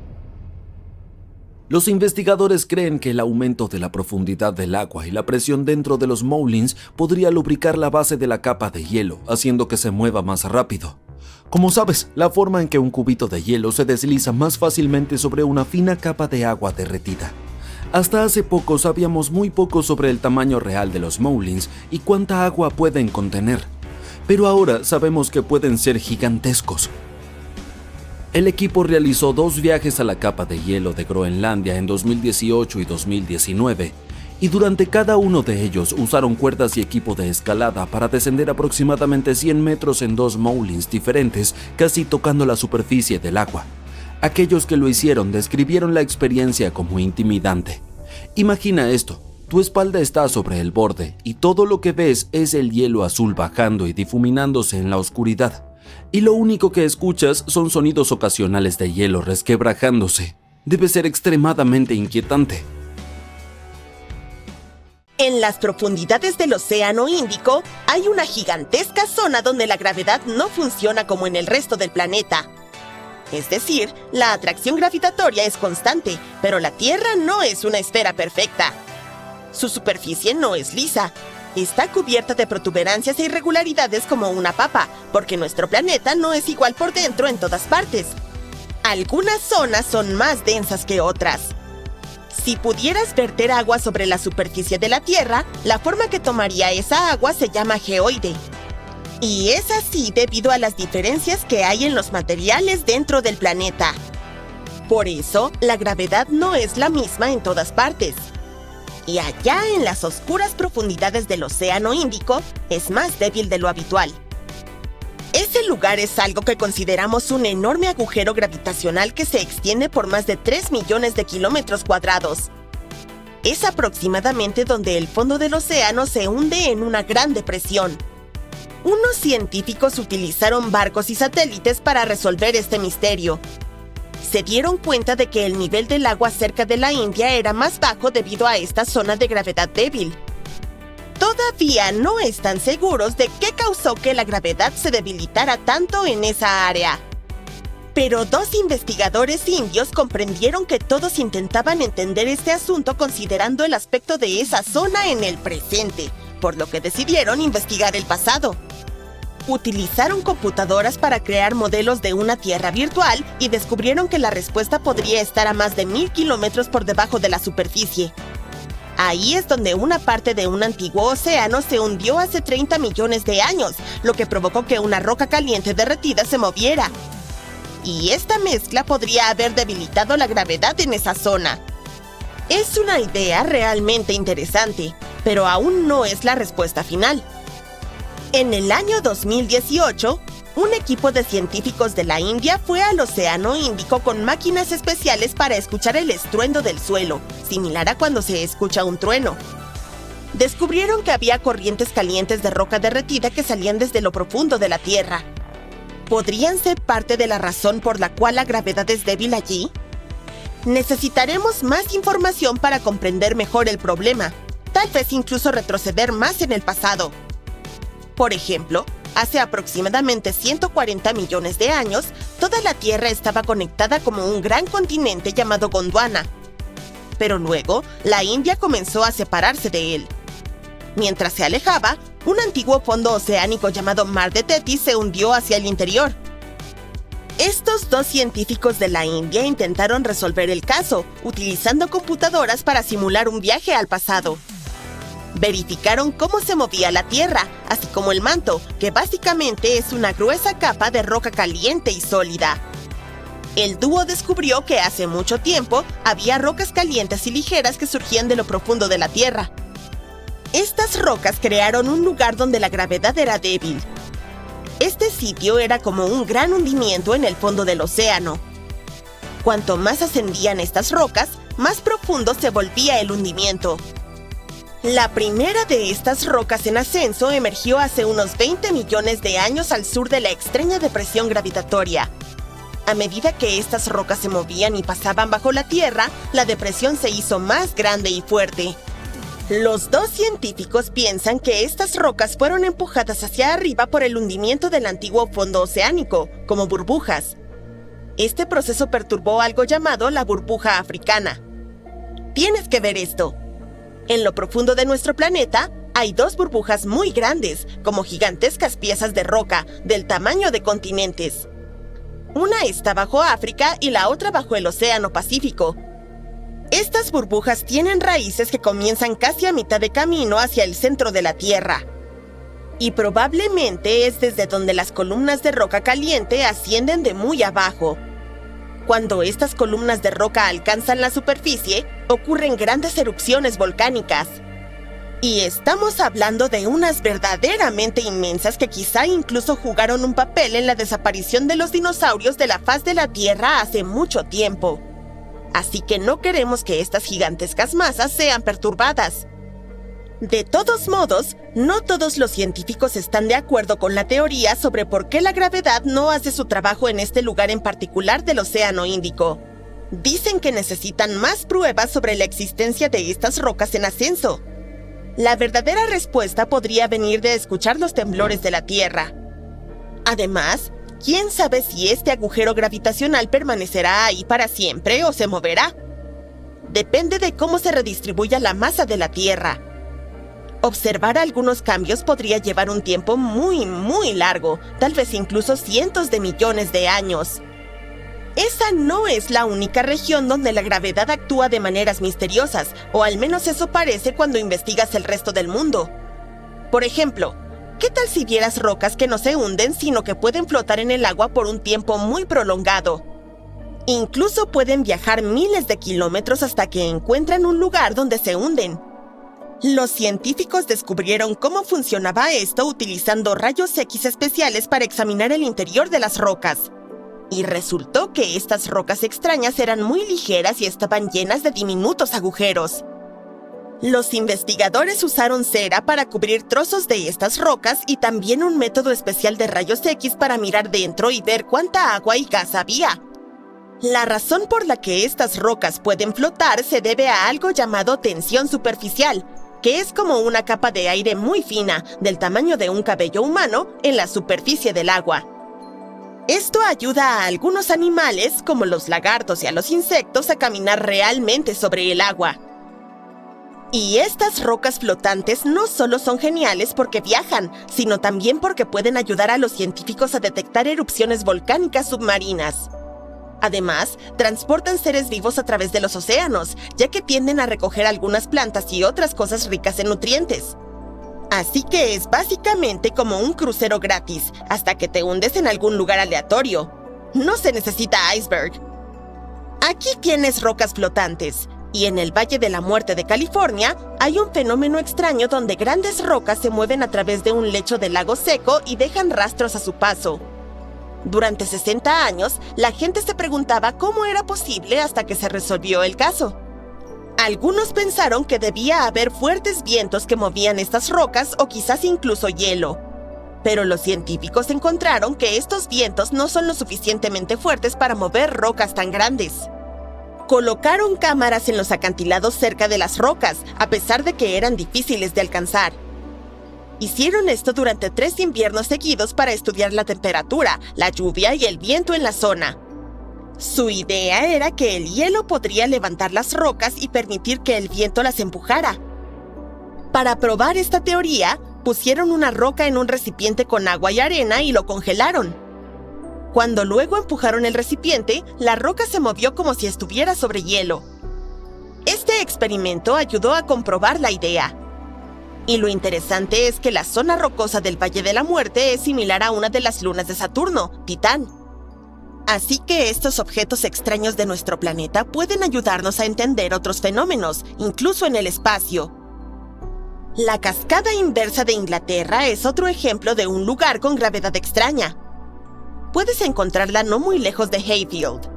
Los investigadores creen que el aumento de la profundidad del agua y la presión dentro de los moulins podría lubricar la base de la capa de hielo, haciendo que se mueva más rápido. Como sabes, la forma en que un cubito de hielo se desliza más fácilmente sobre una fina capa de agua derretida. Hasta hace poco sabíamos muy poco sobre el tamaño real de los moulins y cuánta agua pueden contener, pero ahora sabemos que pueden ser gigantescos. El equipo realizó 2 viajes a la capa de hielo de Groenlandia en 2018 y 2019, y durante cada uno de ellos usaron cuerdas y equipo de escalada para descender aproximadamente 100 metros en 2 moulins diferentes, casi tocando la superficie del agua. Aquellos que lo hicieron describieron la experiencia como intimidante. Imagina esto, tu espalda está sobre el borde y todo lo que ves es el hielo azul bajando y difuminándose en la oscuridad. Y lo único que escuchas son sonidos ocasionales de hielo resquebrajándose. Debe ser extremadamente inquietante. En las profundidades del Océano Índico hay una gigantesca zona donde la gravedad no funciona como en el resto del planeta. Es decir, la atracción gravitatoria es constante, pero la Tierra no es una esfera perfecta. Su superficie no es lisa. Está cubierta de protuberancias e irregularidades como una papa, porque nuestro planeta no es igual por dentro en todas partes. Algunas zonas son más densas que otras. Si pudieras verter agua sobre la superficie de la Tierra, la forma que tomaría esa agua se llama geoide. Y es así debido a las diferencias que hay en los materiales dentro del planeta. Por eso, la gravedad no es la misma en todas partes. Y allá en las oscuras profundidades del Océano Índico, es más débil de lo habitual. Ese lugar es algo que consideramos un enorme agujero gravitacional que se extiende por más de 3 millones de kilómetros cuadrados. Es aproximadamente donde el fondo del océano se hunde en una gran depresión. Unos científicos utilizaron barcos y satélites para resolver este misterio. Se dieron cuenta de que el nivel del agua cerca de la India era más bajo debido a esta zona de gravedad débil. Todavía no están seguros de qué causó que la gravedad se debilitara tanto en esa área. Pero 2 investigadores indios comprendieron que todos intentaban entender este asunto considerando el aspecto de esa zona en el presente, por lo que decidieron investigar el pasado. Utilizaron computadoras para crear modelos de una Tierra virtual y descubrieron que la respuesta podría estar a más de 1000 kilómetros por debajo de la superficie. Ahí es donde una parte de un antiguo océano se hundió hace 30 millones de años, lo que provocó que una roca caliente derretida se moviera. Y esta mezcla podría haber debilitado la gravedad en esa zona. Es una idea realmente interesante, pero aún no es la respuesta final. En el año 2018, un equipo de científicos de la India fue al Océano Índico con máquinas especiales para escuchar el estruendo del suelo, similar a cuando se escucha un trueno. Descubrieron que había corrientes calientes de roca derretida que salían desde lo profundo de la Tierra. ¿Podrían ser parte de la razón por la cual la gravedad es débil allí? Necesitaremos más información para comprender mejor el problema, tal vez incluso retroceder más en el pasado. Por ejemplo, hace aproximadamente 140 millones de años, toda la Tierra estaba conectada como un gran continente llamado Gondwana. Pero luego, la India comenzó a separarse de él. Mientras se alejaba, un antiguo fondo oceánico llamado Mar de Tethys se hundió hacia el interior. Estos 2 científicos de la India intentaron resolver el caso, utilizando computadoras para simular un viaje al pasado. Verificaron cómo se movía la Tierra, así como el manto, que básicamente es una gruesa capa de roca caliente y sólida. El dúo descubrió que hace mucho tiempo había rocas calientes y ligeras que surgían de lo profundo de la Tierra. Estas rocas crearon un lugar donde la gravedad era débil. Este sitio era como un gran hundimiento en el fondo del océano. Cuanto más ascendían estas rocas, más profundo se volvía el hundimiento. La primera de estas rocas en ascenso emergió hace unos 20 millones de años al sur de la extraña depresión gravitatoria. A medida que estas rocas se movían y pasaban bajo la Tierra, la depresión se hizo más grande y fuerte. Los 2 científicos piensan que estas rocas fueron empujadas hacia arriba por el hundimiento del antiguo fondo oceánico, como burbujas. Este proceso perturbó algo llamado la burbuja africana. Tienes que ver esto. En lo profundo de nuestro planeta, hay 2 burbujas muy grandes, como gigantescas piezas de roca, del tamaño de continentes. Una está bajo África y la otra bajo el Océano Pacífico. Estas burbujas tienen raíces que comienzan casi a mitad de camino hacia el centro de la Tierra. Y probablemente es desde donde las columnas de roca caliente ascienden de muy abajo. Cuando estas columnas de roca alcanzan la superficie, ocurren grandes erupciones volcánicas. Y estamos hablando de unas verdaderamente inmensas que quizá incluso jugaron un papel en la desaparición de los dinosaurios de la faz de la Tierra hace mucho tiempo. Así que no queremos que estas gigantescas masas sean perturbadas. De todos modos, no todos los científicos están de acuerdo con la teoría sobre por qué la gravedad no hace su trabajo en este lugar en particular del Océano Índico. Dicen que necesitan más pruebas sobre la existencia de estas rocas en ascenso. La verdadera respuesta podría venir de escuchar los temblores de la Tierra. Además, ¿quién sabe si este agujero gravitacional permanecerá ahí para siempre o se moverá? Depende de cómo se redistribuya la masa de la Tierra. Observar algunos cambios podría llevar un tiempo muy largo, tal vez incluso cientos de millones de años. Esa no es la única región donde la gravedad actúa de maneras misteriosas, o al menos eso parece cuando investigas el resto del mundo. Por ejemplo, ¿qué tal si vieras rocas que no se hunden, sino que pueden flotar en el agua por un tiempo muy prolongado? Incluso pueden viajar miles de kilómetros hasta que encuentran un lugar donde se hunden. Los científicos descubrieron cómo funcionaba esto utilizando rayos X especiales para examinar el interior de las rocas. Y resultó que estas rocas extrañas eran muy ligeras y estaban llenas de diminutos agujeros. Los investigadores usaron cera para cubrir trozos de estas rocas y también un método especial de rayos X para mirar dentro y ver cuánta agua y gas había. La razón por la que estas rocas pueden flotar se debe a algo llamado tensión superficial, que es como una capa de aire muy fina, del tamaño de un cabello humano, en la superficie del agua. Esto ayuda a algunos animales, como los lagartos y a los insectos, a caminar realmente sobre el agua. Y estas rocas flotantes no solo son geniales porque viajan, sino también porque pueden ayudar a los científicos a detectar erupciones volcánicas submarinas. Además, transportan seres vivos a través de los océanos, ya que tienden a recoger algunas plantas y otras cosas ricas en nutrientes. Así que es básicamente como un crucero gratis, hasta que te hundes en algún lugar aleatorio. No se necesita iceberg. Aquí tienes rocas flotantes, y en el Valle de la Muerte de California hay un fenómeno extraño donde grandes rocas se mueven a través de un lecho de lago seco y dejan rastros a su paso. Durante 60 años, la gente se preguntaba cómo era posible hasta que se resolvió el caso. Algunos pensaron que debía haber fuertes vientos que movían estas rocas o quizás incluso hielo. Pero los científicos encontraron que estos vientos no son lo suficientemente fuertes para mover rocas tan grandes. Colocaron cámaras en los acantilados cerca de las rocas, a pesar de que eran difíciles de alcanzar. Hicieron esto durante 3 inviernos seguidos para estudiar la temperatura, la lluvia y el viento en la zona. Su idea era que el hielo podría levantar las rocas y permitir que el viento las empujara. Para probar esta teoría, pusieron una roca en un recipiente con agua y arena y lo congelaron. Cuando luego empujaron el recipiente, la roca se movió como si estuviera sobre hielo. Este experimento ayudó a comprobar la idea. Y lo interesante es que la zona rocosa del Valle de la Muerte es similar a una de las lunas de Saturno, Titán. Así que estos objetos extraños de nuestro planeta pueden ayudarnos a entender otros fenómenos, incluso en el espacio. La cascada inversa de Inglaterra es otro ejemplo de un lugar con gravedad extraña. Puedes encontrarla no muy lejos de Hayfield.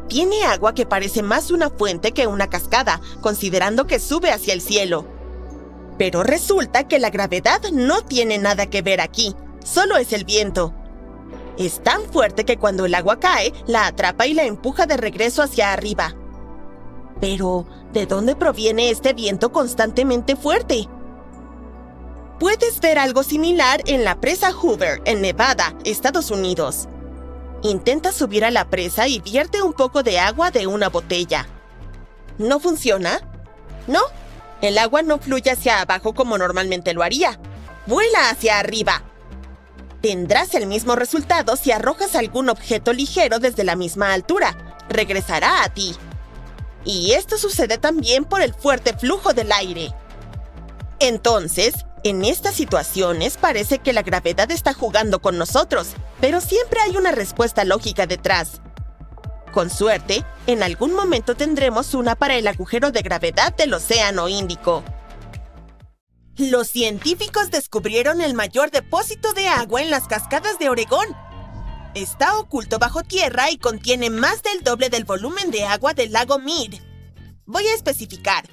Tiene agua que parece más una fuente que una cascada, considerando que sube hacia el cielo. Pero resulta que la gravedad no tiene nada que ver aquí, solo es el viento. Es tan fuerte que cuando el agua cae, la atrapa y la empuja de regreso hacia arriba. Pero, ¿de dónde proviene este viento constantemente fuerte? Puedes ver algo similar en la presa Hoover, en Nevada, Estados Unidos. Intenta subir a la presa y vierte un poco de agua de una botella. ¿No funciona? No, el agua no fluye hacia abajo como normalmente lo haría. Vuela hacia arriba. Tendrás el mismo resultado si arrojas algún objeto ligero desde la misma altura. Regresará a ti. Y esto sucede también por el fuerte flujo del aire. Entonces, en estas situaciones parece que la gravedad está jugando con nosotros, pero siempre hay una respuesta lógica detrás. Con suerte, en algún momento tendremos una para el agujero de gravedad del Océano Índico. Los científicos descubrieron el mayor depósito de agua en las cascadas de Oregón. Está oculto bajo tierra y contiene más del doble del volumen de agua del lago Mead. Voy a especificar.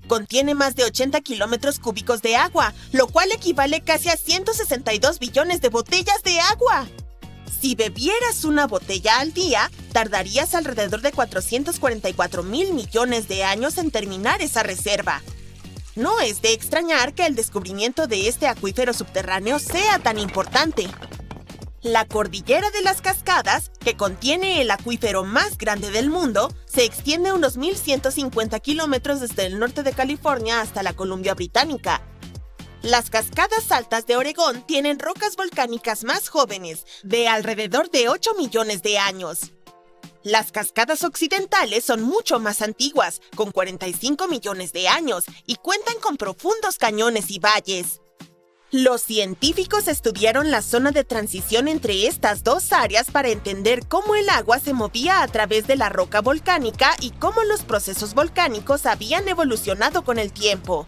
Contiene más de 80 kilómetros cúbicos de agua, lo cual equivale casi a 162 billones de botellas de agua. Si bebieras una botella al día, tardarías alrededor de 444,000 millones de años en terminar esa reserva. No es de extrañar que el descubrimiento de este acuífero subterráneo sea tan importante. La cordillera de las Cascadas, que contiene el acuífero más grande del mundo, se extiende unos 1.150 kilómetros desde el norte de California hasta la Columbia Británica. Las cascadas altas de Oregón tienen rocas volcánicas más jóvenes, de alrededor de 8 millones de años. Las cascadas occidentales son mucho más antiguas, con 45 millones de años, y cuentan con profundos cañones y valles. Los científicos estudiaron la zona de transición entre estas dos áreas para entender cómo el agua se movía a través de la roca volcánica y cómo los procesos volcánicos habían evolucionado con el tiempo.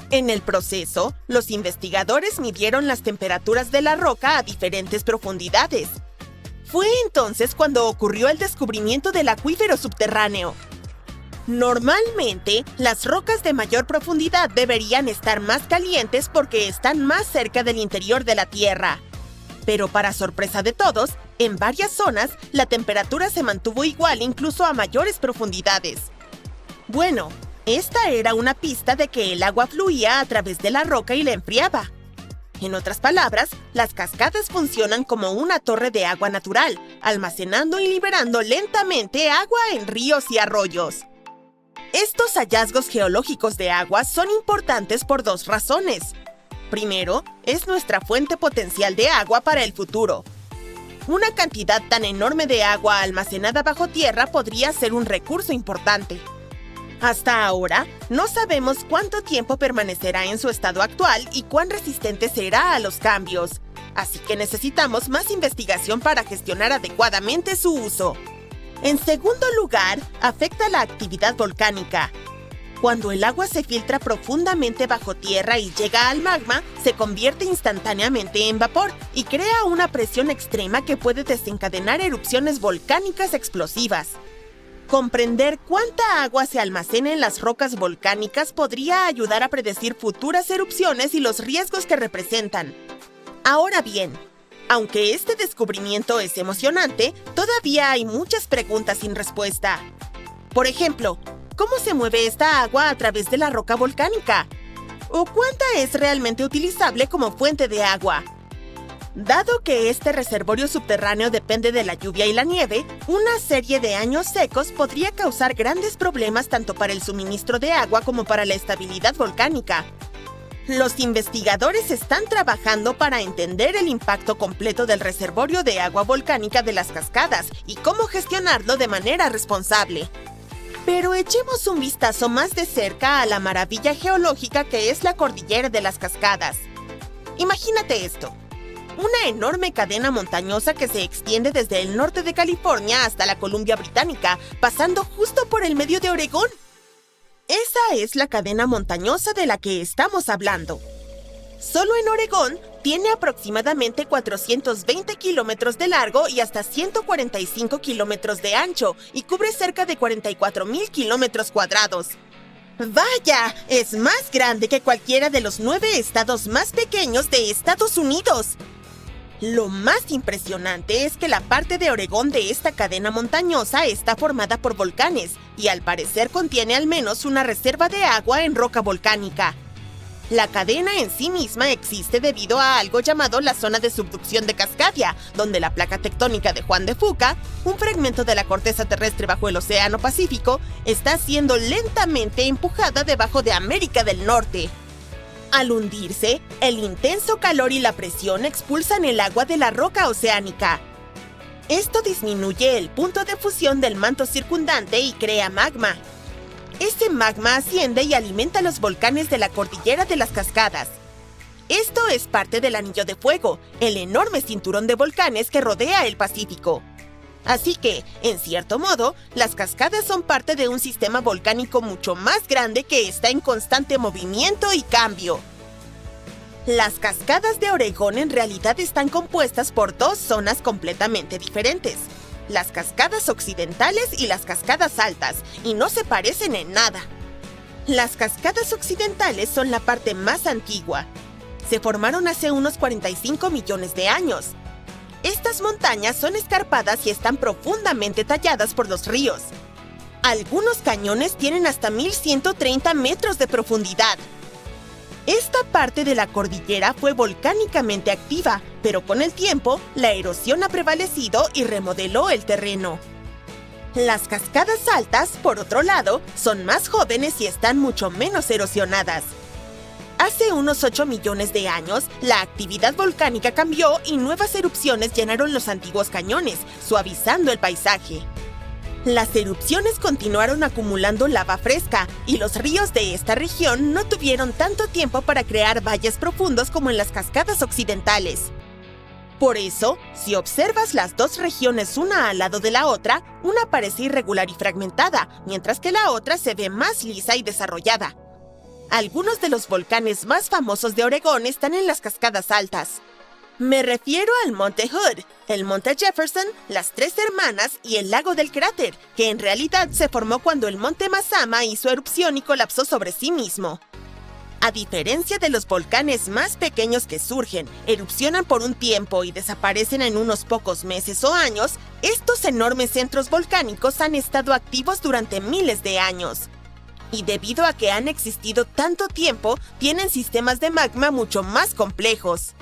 En el proceso, los investigadores midieron las temperaturas de la roca a diferentes profundidades. Fue entonces cuando ocurrió el descubrimiento del acuífero subterráneo. Normalmente, las rocas de mayor profundidad deberían estar más calientes porque están más cerca del interior de la Tierra. Pero para sorpresa de todos, en varias zonas, la temperatura se mantuvo igual incluso a mayores profundidades. Bueno, esta era una pista de que el agua fluía a través de la roca y la enfriaba. En otras palabras, las cascadas funcionan como una torre de agua natural, almacenando y liberando lentamente agua en ríos y arroyos. Estos hallazgos geológicos de agua son importantes por dos razones. Primero, es nuestra fuente potencial de agua para el futuro. Una cantidad tan enorme de agua almacenada bajo tierra podría ser un recurso importante. Hasta ahora, no sabemos cuánto tiempo permanecerá en su estado actual y cuán resistente será a los cambios. Así que necesitamos más investigación para gestionar adecuadamente su uso. En segundo lugar, afecta la actividad volcánica. Cuando el agua se filtra profundamente bajo tierra y llega al magma, se convierte instantáneamente en vapor y crea una presión extrema que puede desencadenar erupciones volcánicas explosivas. Comprender cuánta agua se almacena en las rocas volcánicas podría ayudar a predecir futuras erupciones y los riesgos que representan. Ahora bien, aunque este descubrimiento es emocionante, todavía hay muchas preguntas sin respuesta. Por ejemplo, ¿cómo se mueve esta agua a través de la roca volcánica? ¿O cuánta es realmente utilizable como fuente de agua? Dado que este reservorio subterráneo depende de la lluvia y la nieve, una serie de años secos podría causar grandes problemas tanto para el suministro de agua como para la estabilidad volcánica. Los investigadores están trabajando para entender el impacto completo del reservorio de agua volcánica de las cascadas y cómo gestionarlo de manera responsable. Pero echemos un vistazo más de cerca a la maravilla geológica que es la cordillera de las Cascadas. Imagínate esto. Una enorme cadena montañosa que se extiende desde el norte de California hasta la Columbia Británica, pasando justo por el medio de Oregón. Esa es la cadena montañosa de la que estamos hablando. Solo en Oregón tiene aproximadamente 420 kilómetros de largo y hasta 145 kilómetros de ancho y cubre cerca de 44,000 kilómetros cuadrados. ¡Vaya! Es más grande que cualquiera de los 9 estados más pequeños de Estados Unidos. Lo más impresionante es que la parte de Oregón de esta cadena montañosa está formada por volcanes y al parecer contiene al menos una reserva de agua en roca volcánica. La cadena en sí misma existe debido a algo llamado la zona de subducción de Cascadia, donde la placa tectónica de Juan de Fuca, un fragmento de la corteza terrestre bajo el Océano Pacífico, está siendo lentamente empujada debajo de América del Norte. Al hundirse, el intenso calor y la presión expulsan el agua de la roca oceánica. Esto disminuye el punto de fusión del manto circundante y crea magma. Este magma asciende y alimenta los volcanes de la cordillera de las Cascadas. Esto es parte del Anillo de Fuego, el enorme cinturón de volcanes que rodea el Pacífico. Así que, en cierto modo, las cascadas son parte de un sistema volcánico mucho más grande que está en constante movimiento y cambio. Las cascadas de Oregón en realidad están compuestas por dos zonas completamente diferentes: las cascadas occidentales y las cascadas altas, y no se parecen en nada. Las cascadas occidentales son la parte más antigua. Se formaron hace unos 45 millones de años. Estas montañas son escarpadas y están profundamente talladas por los ríos. Algunos cañones tienen hasta 1130 metros de profundidad. Esta parte de la cordillera fue volcánicamente activa, pero con el tiempo, la erosión ha prevalecido y remodeló el terreno. Las cascadas altas, por otro lado, son más jóvenes y están mucho menos erosionadas. Hace unos 8 millones de años, la actividad volcánica cambió y nuevas erupciones llenaron los antiguos cañones, suavizando el paisaje. Las erupciones continuaron acumulando lava fresca, y los ríos de esta región no tuvieron tanto tiempo para crear valles profundos como en las cascadas occidentales. Por eso, si observas las dos regiones una al lado de la otra, una parece irregular y fragmentada, mientras que la otra se ve más lisa y desarrollada. Algunos de los volcanes más famosos de Oregón están en las cascadas altas. Me refiero al Monte Hood, el Monte Jefferson, las Tres Hermanas y el Lago del Cráter, que en realidad se formó cuando el Monte Mazama hizo erupción y colapsó sobre sí mismo. A diferencia de los volcanes más pequeños que surgen, erupcionan por un tiempo y desaparecen en unos pocos meses o años, estos enormes centros volcánicos han estado activos durante miles de años. Y debido a que han existido tanto tiempo, tienen sistemas de magma mucho más complejos.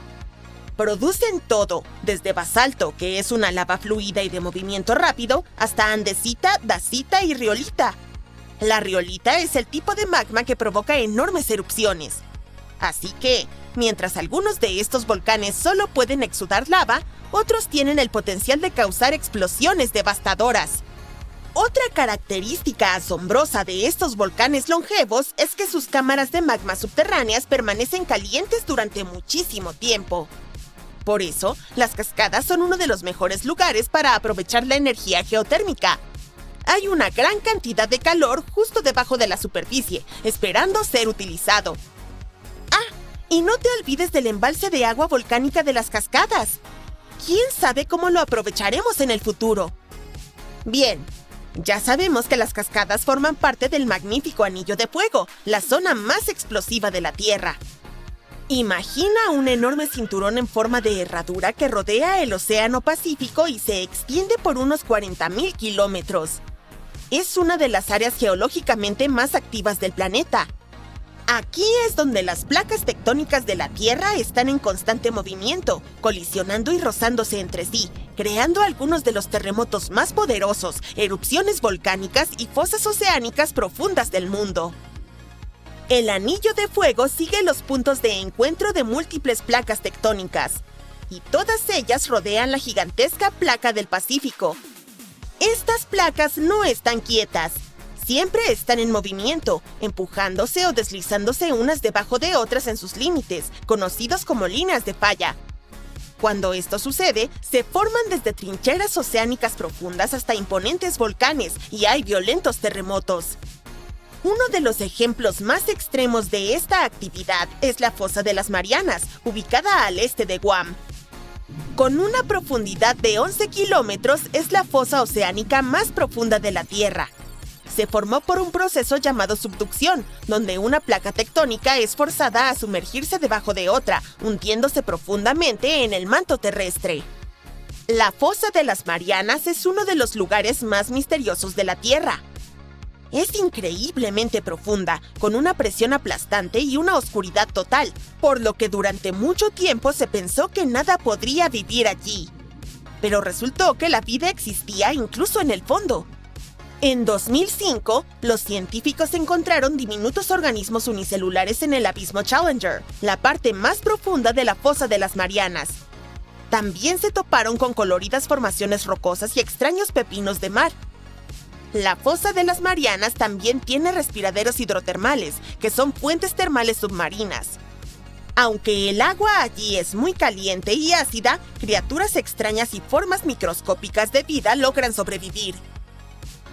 Producen todo, desde basalto, que es una lava fluida y de movimiento rápido, hasta andesita, dacita y riolita. La riolita es el tipo de magma que provoca enormes erupciones. Así que, mientras algunos de estos volcanes solo pueden exudar lava, otros tienen el potencial de causar explosiones devastadoras. Otra característica asombrosa de estos volcanes longevos es que sus cámaras de magma subterráneas permanecen calientes durante muchísimo tiempo. Por eso, las cascadas son uno de los mejores lugares para aprovechar la energía geotérmica. Hay una gran cantidad de calor justo debajo de la superficie, esperando ser utilizado. Ah, y no te olvides del embalse de agua volcánica de las cascadas. ¿Quién sabe cómo lo aprovecharemos en el futuro? Bien, ya sabemos que las cascadas forman parte del magnífico Anillo de Fuego, la zona más explosiva de la Tierra. Imagina un enorme cinturón en forma de herradura que rodea el Océano Pacífico y se extiende por unos 40.000 kilómetros. Es una de las áreas geológicamente más activas del planeta. Aquí es donde las placas tectónicas de la Tierra están en constante movimiento, colisionando y rozándose entre sí, creando algunos de los terremotos más poderosos, erupciones volcánicas y fosas oceánicas profundas del mundo. El Anillo de Fuego sigue los puntos de encuentro de múltiples placas tectónicas, y todas ellas rodean la gigantesca placa del Pacífico. Estas placas no están quietas, siempre están en movimiento, empujándose o deslizándose unas debajo de otras en sus límites, conocidos como líneas de falla. Cuando esto sucede, se forman desde trincheras oceánicas profundas hasta imponentes volcanes y hay violentos terremotos. Uno de los ejemplos más extremos de esta actividad es la Fosa de las Marianas, ubicada al este de Guam. Con una profundidad de 11 kilómetros, es la fosa oceánica más profunda de la Tierra. Se formó por un proceso llamado subducción, donde una placa tectónica es forzada a sumergirse debajo de otra, hundiéndose profundamente en el manto terrestre. La Fosa de las Marianas es uno de los lugares más misteriosos de la Tierra. Es increíblemente profunda, con una presión aplastante y una oscuridad total, por lo que durante mucho tiempo se pensó que nada podría vivir allí. Pero resultó que la vida existía incluso en el fondo. En 2005, los científicos encontraron diminutos organismos unicelulares en el abismo Challenger, la parte más profunda de la Fosa de las Marianas. También se toparon con coloridas formaciones rocosas y extraños pepinos de mar. La Fosa de las Marianas también tiene respiraderos hidrotermales, que son fuentes termales submarinas. Aunque el agua allí es muy caliente y ácida, criaturas extrañas y formas microscópicas de vida logran sobrevivir.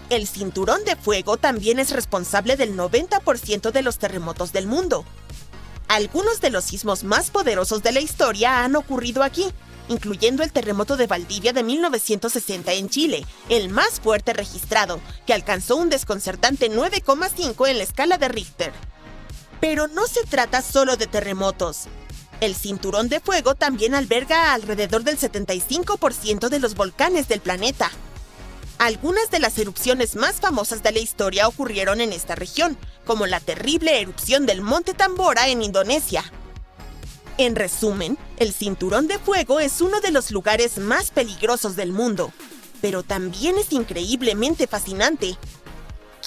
El cinturón de fuego también es responsable del 90% de los terremotos del mundo. Algunos de los sismos más poderosos de la historia han ocurrido aquí, incluyendo el terremoto de Valdivia de 1960 en Chile, el más fuerte registrado, que alcanzó un desconcertante 9,5 en la escala de Richter. Pero no se trata solo de terremotos. El cinturón de fuego también alberga alrededor del 75% de los volcanes del planeta. Algunas de las erupciones más famosas de la historia ocurrieron en esta región, como la terrible erupción del Monte Tambora en Indonesia. En resumen, el Cinturón de Fuego es uno de los lugares más peligrosos del mundo, pero también es increíblemente fascinante.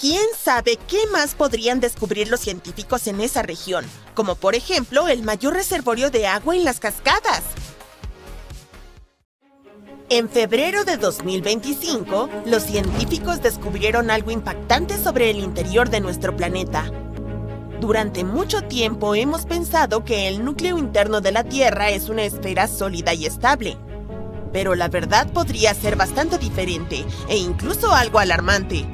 ¿Quién sabe qué más podrían descubrir los científicos en esa región? Como por ejemplo, el mayor reservorio de agua en las cascadas. En febrero de 2025, los científicos descubrieron algo impactante sobre el interior de nuestro planeta. Durante mucho tiempo hemos pensado que el núcleo interno de la Tierra es una esfera sólida y estable. Pero la verdad podría ser bastante diferente e incluso algo alarmante.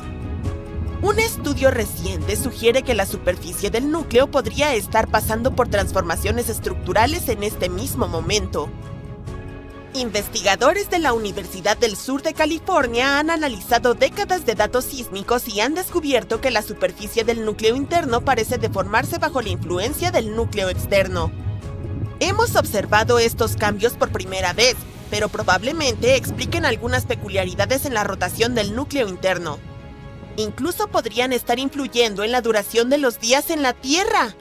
Un estudio reciente sugiere que la superficie del núcleo podría estar pasando por transformaciones estructurales en este mismo momento. Investigadores de la Universidad del Sur de California han analizado décadas de datos sísmicos y han descubierto que la superficie del núcleo interno parece deformarse bajo la influencia del núcleo externo. Hemos observado estos cambios por primera vez, pero probablemente expliquen algunas peculiaridades en la rotación del núcleo interno. Incluso podrían estar influyendo en la duración de los días en la Tierra.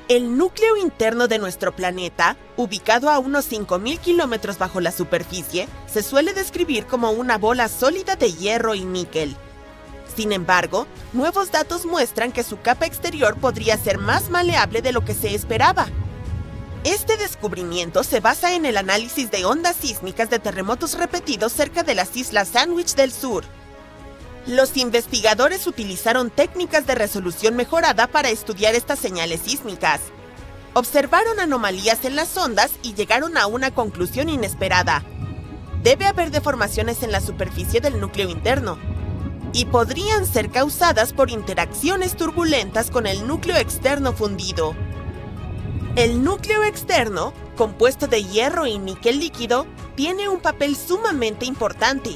El núcleo interno de nuestro planeta, ubicado a unos 5.000 kilómetros bajo la superficie, se suele describir como una bola sólida de hierro y níquel. Sin embargo, nuevos datos muestran que su capa exterior podría ser más maleable de lo que se esperaba. Este descubrimiento se basa en el análisis de ondas sísmicas de terremotos repetidos cerca de las Islas Sandwich del Sur. Los investigadores utilizaron técnicas de resolución mejorada para estudiar estas señales sísmicas. Observaron anomalías en las ondas y llegaron a una conclusión inesperada. Debe haber deformaciones en la superficie del núcleo interno, y podrían ser causadas por interacciones turbulentas con el núcleo externo fundido. El núcleo externo, compuesto de hierro y níquel líquido, tiene un papel sumamente importante.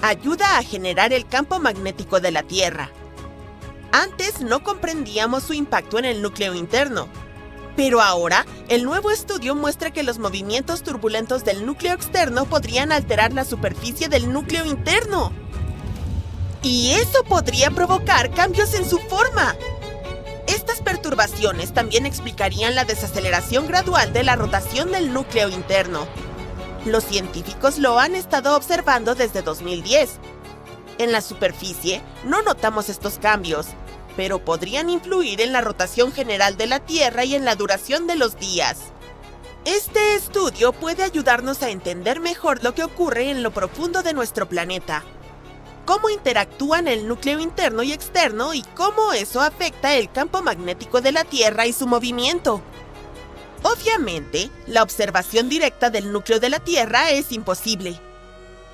Ayuda a generar el campo magnético de la Tierra. Antes no comprendíamos su impacto en el núcleo interno, pero ahora el nuevo estudio muestra que los movimientos turbulentos del núcleo externo podrían alterar la superficie del núcleo interno. Y eso podría provocar cambios en su forma. Estas perturbaciones también explicarían la desaceleración gradual de la rotación del núcleo interno. Los científicos lo han estado observando desde 2010. En la superficie no notamos estos cambios, pero podrían influir en la rotación general de la Tierra y en la duración de los días. Este estudio puede ayudarnos a entender mejor lo que ocurre en lo profundo de nuestro planeta, cómo interactúan el núcleo interno y externo y cómo eso afecta el campo magnético de la Tierra y su movimiento. Obviamente, la observación directa del núcleo de la Tierra es imposible.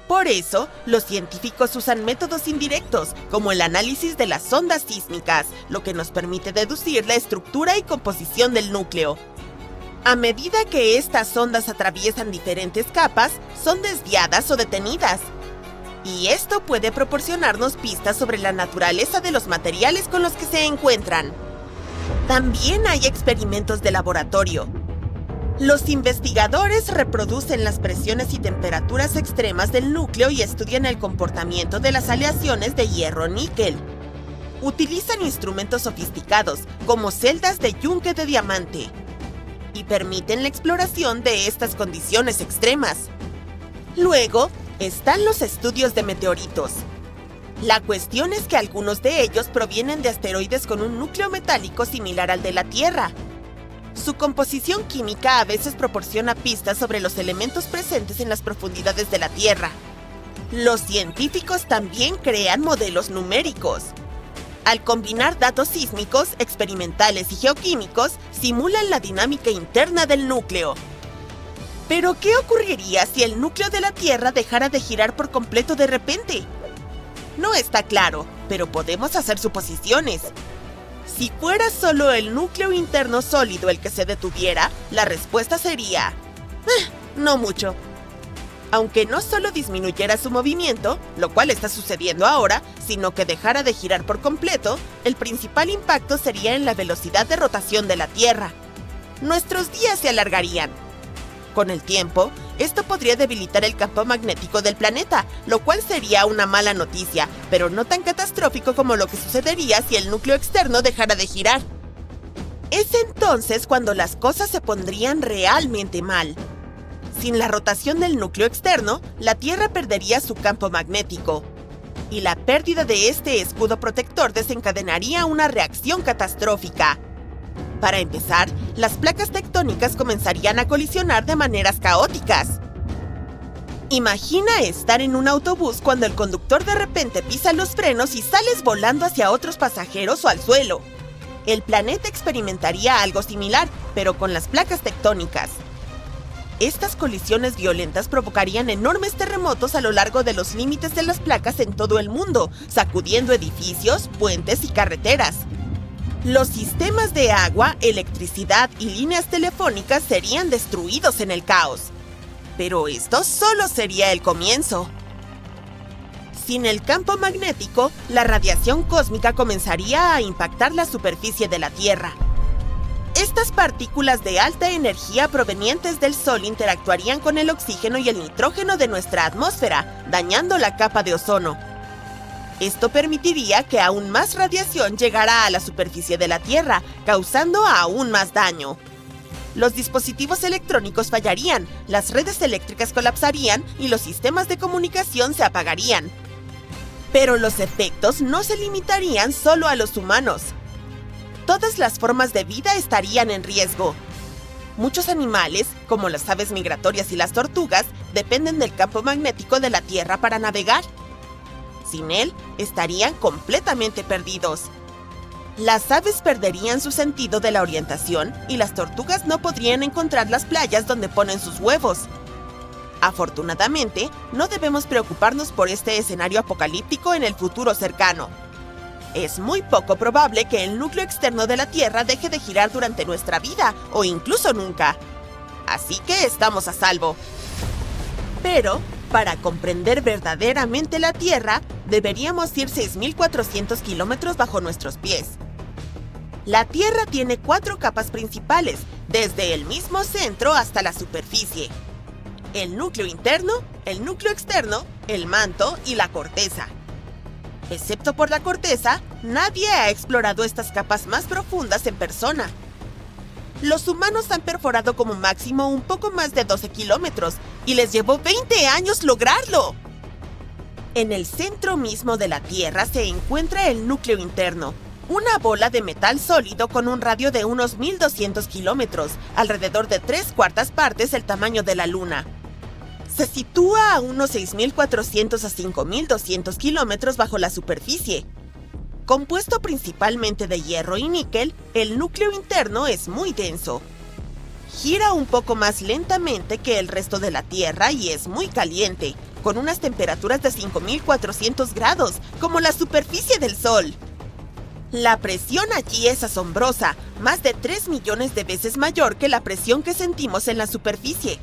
Por eso, los científicos usan métodos indirectos, como el análisis de las ondas sísmicas, lo que nos permite deducir la estructura y composición del núcleo. A medida que estas ondas atraviesan diferentes capas, son desviadas o detenidas. Y esto puede proporcionarnos pistas sobre la naturaleza de los materiales con los que se encuentran. También hay experimentos de laboratorio. Los investigadores reproducen las presiones y temperaturas extremas del núcleo y estudian el comportamiento de las aleaciones de hierro-níquel. Utilizan instrumentos sofisticados, como celdas de yunque de diamante, y permiten la exploración de estas condiciones extremas. Luego, están los estudios de meteoritos. La cuestión es que algunos de ellos provienen de asteroides con un núcleo metálico similar al de la Tierra. Su composición química a veces proporciona pistas sobre los elementos presentes en las profundidades de la Tierra. Los científicos también crean modelos numéricos. Al combinar datos sísmicos, experimentales y geoquímicos, simulan la dinámica interna del núcleo. Pero, ¿qué ocurriría si el núcleo de la Tierra dejara de girar por completo de repente? No está claro, pero podemos hacer suposiciones. Si fuera solo el núcleo interno sólido el que se detuviera, la respuesta sería... no mucho. Aunque no solo disminuyera su movimiento, lo cual está sucediendo ahora, sino que dejara de girar por completo, el principal impacto sería en la velocidad de rotación de la Tierra. Nuestros días se alargarían. Con el tiempo, esto podría debilitar el campo magnético del planeta, lo cual sería una mala noticia, pero no tan catastrófico como lo que sucedería si el núcleo externo dejara de girar. Es entonces cuando las cosas se pondrían realmente mal. Sin la rotación del núcleo externo, la Tierra perdería su campo magnético, y la pérdida de este escudo protector desencadenaría una reacción catastrófica. Para empezar, las placas tectónicas comenzarían a colisionar de maneras caóticas. Imagina estar en un autobús cuando el conductor de repente pisa los frenos y sales volando hacia otros pasajeros o al suelo. El planeta experimentaría algo similar, pero con las placas tectónicas. Estas colisiones violentas provocarían enormes terremotos a lo largo de los límites de las placas en todo el mundo, sacudiendo edificios, puentes y carreteras. Los sistemas de agua, electricidad y líneas telefónicas serían destruidos en el caos. Pero esto solo sería el comienzo. Sin el campo magnético, la radiación cósmica comenzaría a impactar la superficie de la Tierra. Estas partículas de alta energía provenientes del Sol interactuarían con el oxígeno y el nitrógeno de nuestra atmósfera, dañando la capa de ozono. Esto permitiría que aún más radiación llegara a la superficie de la Tierra, causando aún más daño. Los dispositivos electrónicos fallarían, las redes eléctricas colapsarían y los sistemas de comunicación se apagarían. Pero los efectos no se limitarían solo a los humanos. Todas las formas de vida estarían en riesgo. Muchos animales, como las aves migratorias y las tortugas, dependen del campo magnético de la Tierra para navegar. Sin él, estarían completamente perdidos. Las aves perderían su sentido de la orientación y las tortugas no podrían encontrar las playas donde ponen sus huevos. Afortunadamente, no debemos preocuparnos por este escenario apocalíptico en el futuro cercano. Es muy poco probable que el núcleo externo de la Tierra deje de girar durante nuestra vida, o incluso nunca. Así que estamos a salvo. Pero, para comprender verdaderamente la Tierra, deberíamos ir 6.400 kilómetros bajo nuestros pies. La Tierra tiene 4 capas principales, desde el mismo centro hasta la superficie: el núcleo interno, el núcleo externo, el manto y la corteza. Excepto por la corteza, nadie ha explorado estas capas más profundas en persona. Los humanos han perforado como máximo un poco más de 12 kilómetros y les llevó 20 años lograrlo. En el centro mismo de la Tierra se encuentra el núcleo interno, una bola de metal sólido con un radio de unos 1.200 kilómetros, alrededor de 3/4 partes el tamaño de la Luna. Se sitúa a unos 6.400 a 5.200 kilómetros bajo la superficie. Compuesto principalmente de hierro y níquel, el núcleo interno es muy denso. Gira un poco más lentamente que el resto de la Tierra y es muy caliente, con unas temperaturas de 5.400 grados, como la superficie del Sol. La presión allí es asombrosa, más de 3 millones de veces mayor que la presión que sentimos en la superficie.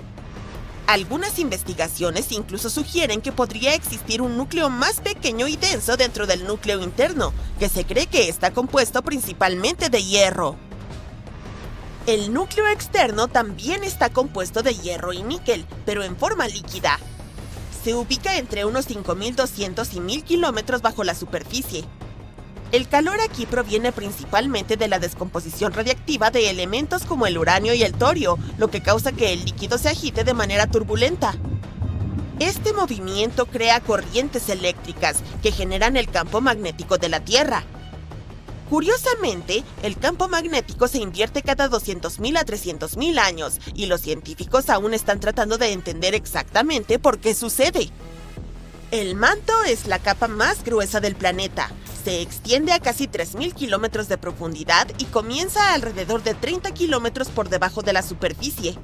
Algunas investigaciones incluso sugieren que podría existir un núcleo más pequeño y denso dentro del núcleo interno, que se cree que está compuesto principalmente de hierro. El núcleo externo también está compuesto de hierro y níquel, pero en forma líquida. Se ubica entre unos 5.200 y 1.000 kilómetros bajo la superficie. El calor aquí proviene principalmente de la descomposición radiactiva de elementos como el uranio y el torio, lo que causa que el líquido se agite de manera turbulenta. Este movimiento crea corrientes eléctricas que generan el campo magnético de la Tierra. Curiosamente, el campo magnético se invierte cada 200.000 a 300.000 años, y los científicos aún están tratando de entender exactamente por qué sucede. El manto es la capa más gruesa del planeta. Se extiende a casi 3.000 kilómetros de profundidad y comienza a alrededor de 30 kilómetros por debajo de la superficie.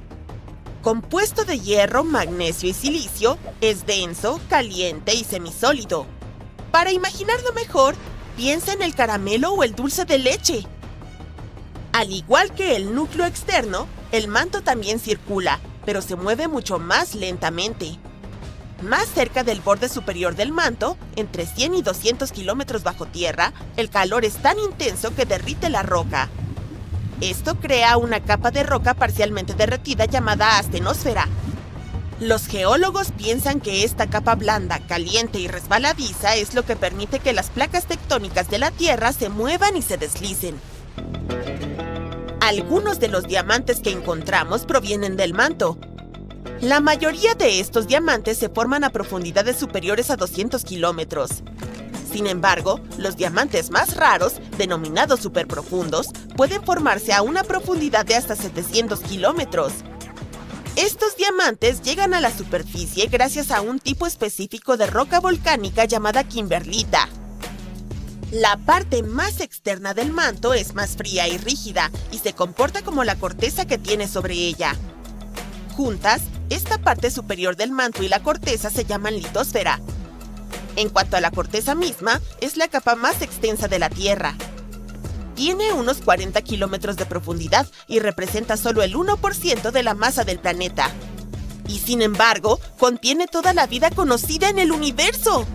Compuesto de hierro, magnesio y silicio, es denso, caliente y semisólido. Para imaginarlo mejor, piensa en el caramelo o el dulce de leche. Al igual que el núcleo externo, el manto también circula, pero se mueve mucho más lentamente. Más cerca del borde superior del manto, entre 100 y 200 kilómetros bajo tierra, el calor es tan intenso que derrite la roca. Esto crea una capa de roca parcialmente derretida llamada astenosfera. Los geólogos piensan que esta capa blanda, caliente y resbaladiza es lo que permite que las placas tectónicas de la Tierra se muevan y se deslicen. Algunos de los diamantes que encontramos provienen del manto. La mayoría de estos diamantes se forman a profundidades superiores a 200 kilómetros. Sin embargo, los diamantes más raros, denominados superprofundos, pueden formarse a una profundidad de hasta 700 kilómetros. Estos diamantes llegan a la superficie gracias a un tipo específico de roca volcánica llamada kimberlita. La parte más externa del manto es más fría y rígida y se comporta como la corteza que tiene sobre ella. Juntas, esta parte superior del manto y la corteza se llaman litosfera. En cuanto a la corteza misma, es la capa más extensa de la Tierra. Tiene unos 40 kilómetros de profundidad y representa solo el 1% de la masa del planeta. Y sin embargo, contiene toda la vida conocida en el universo.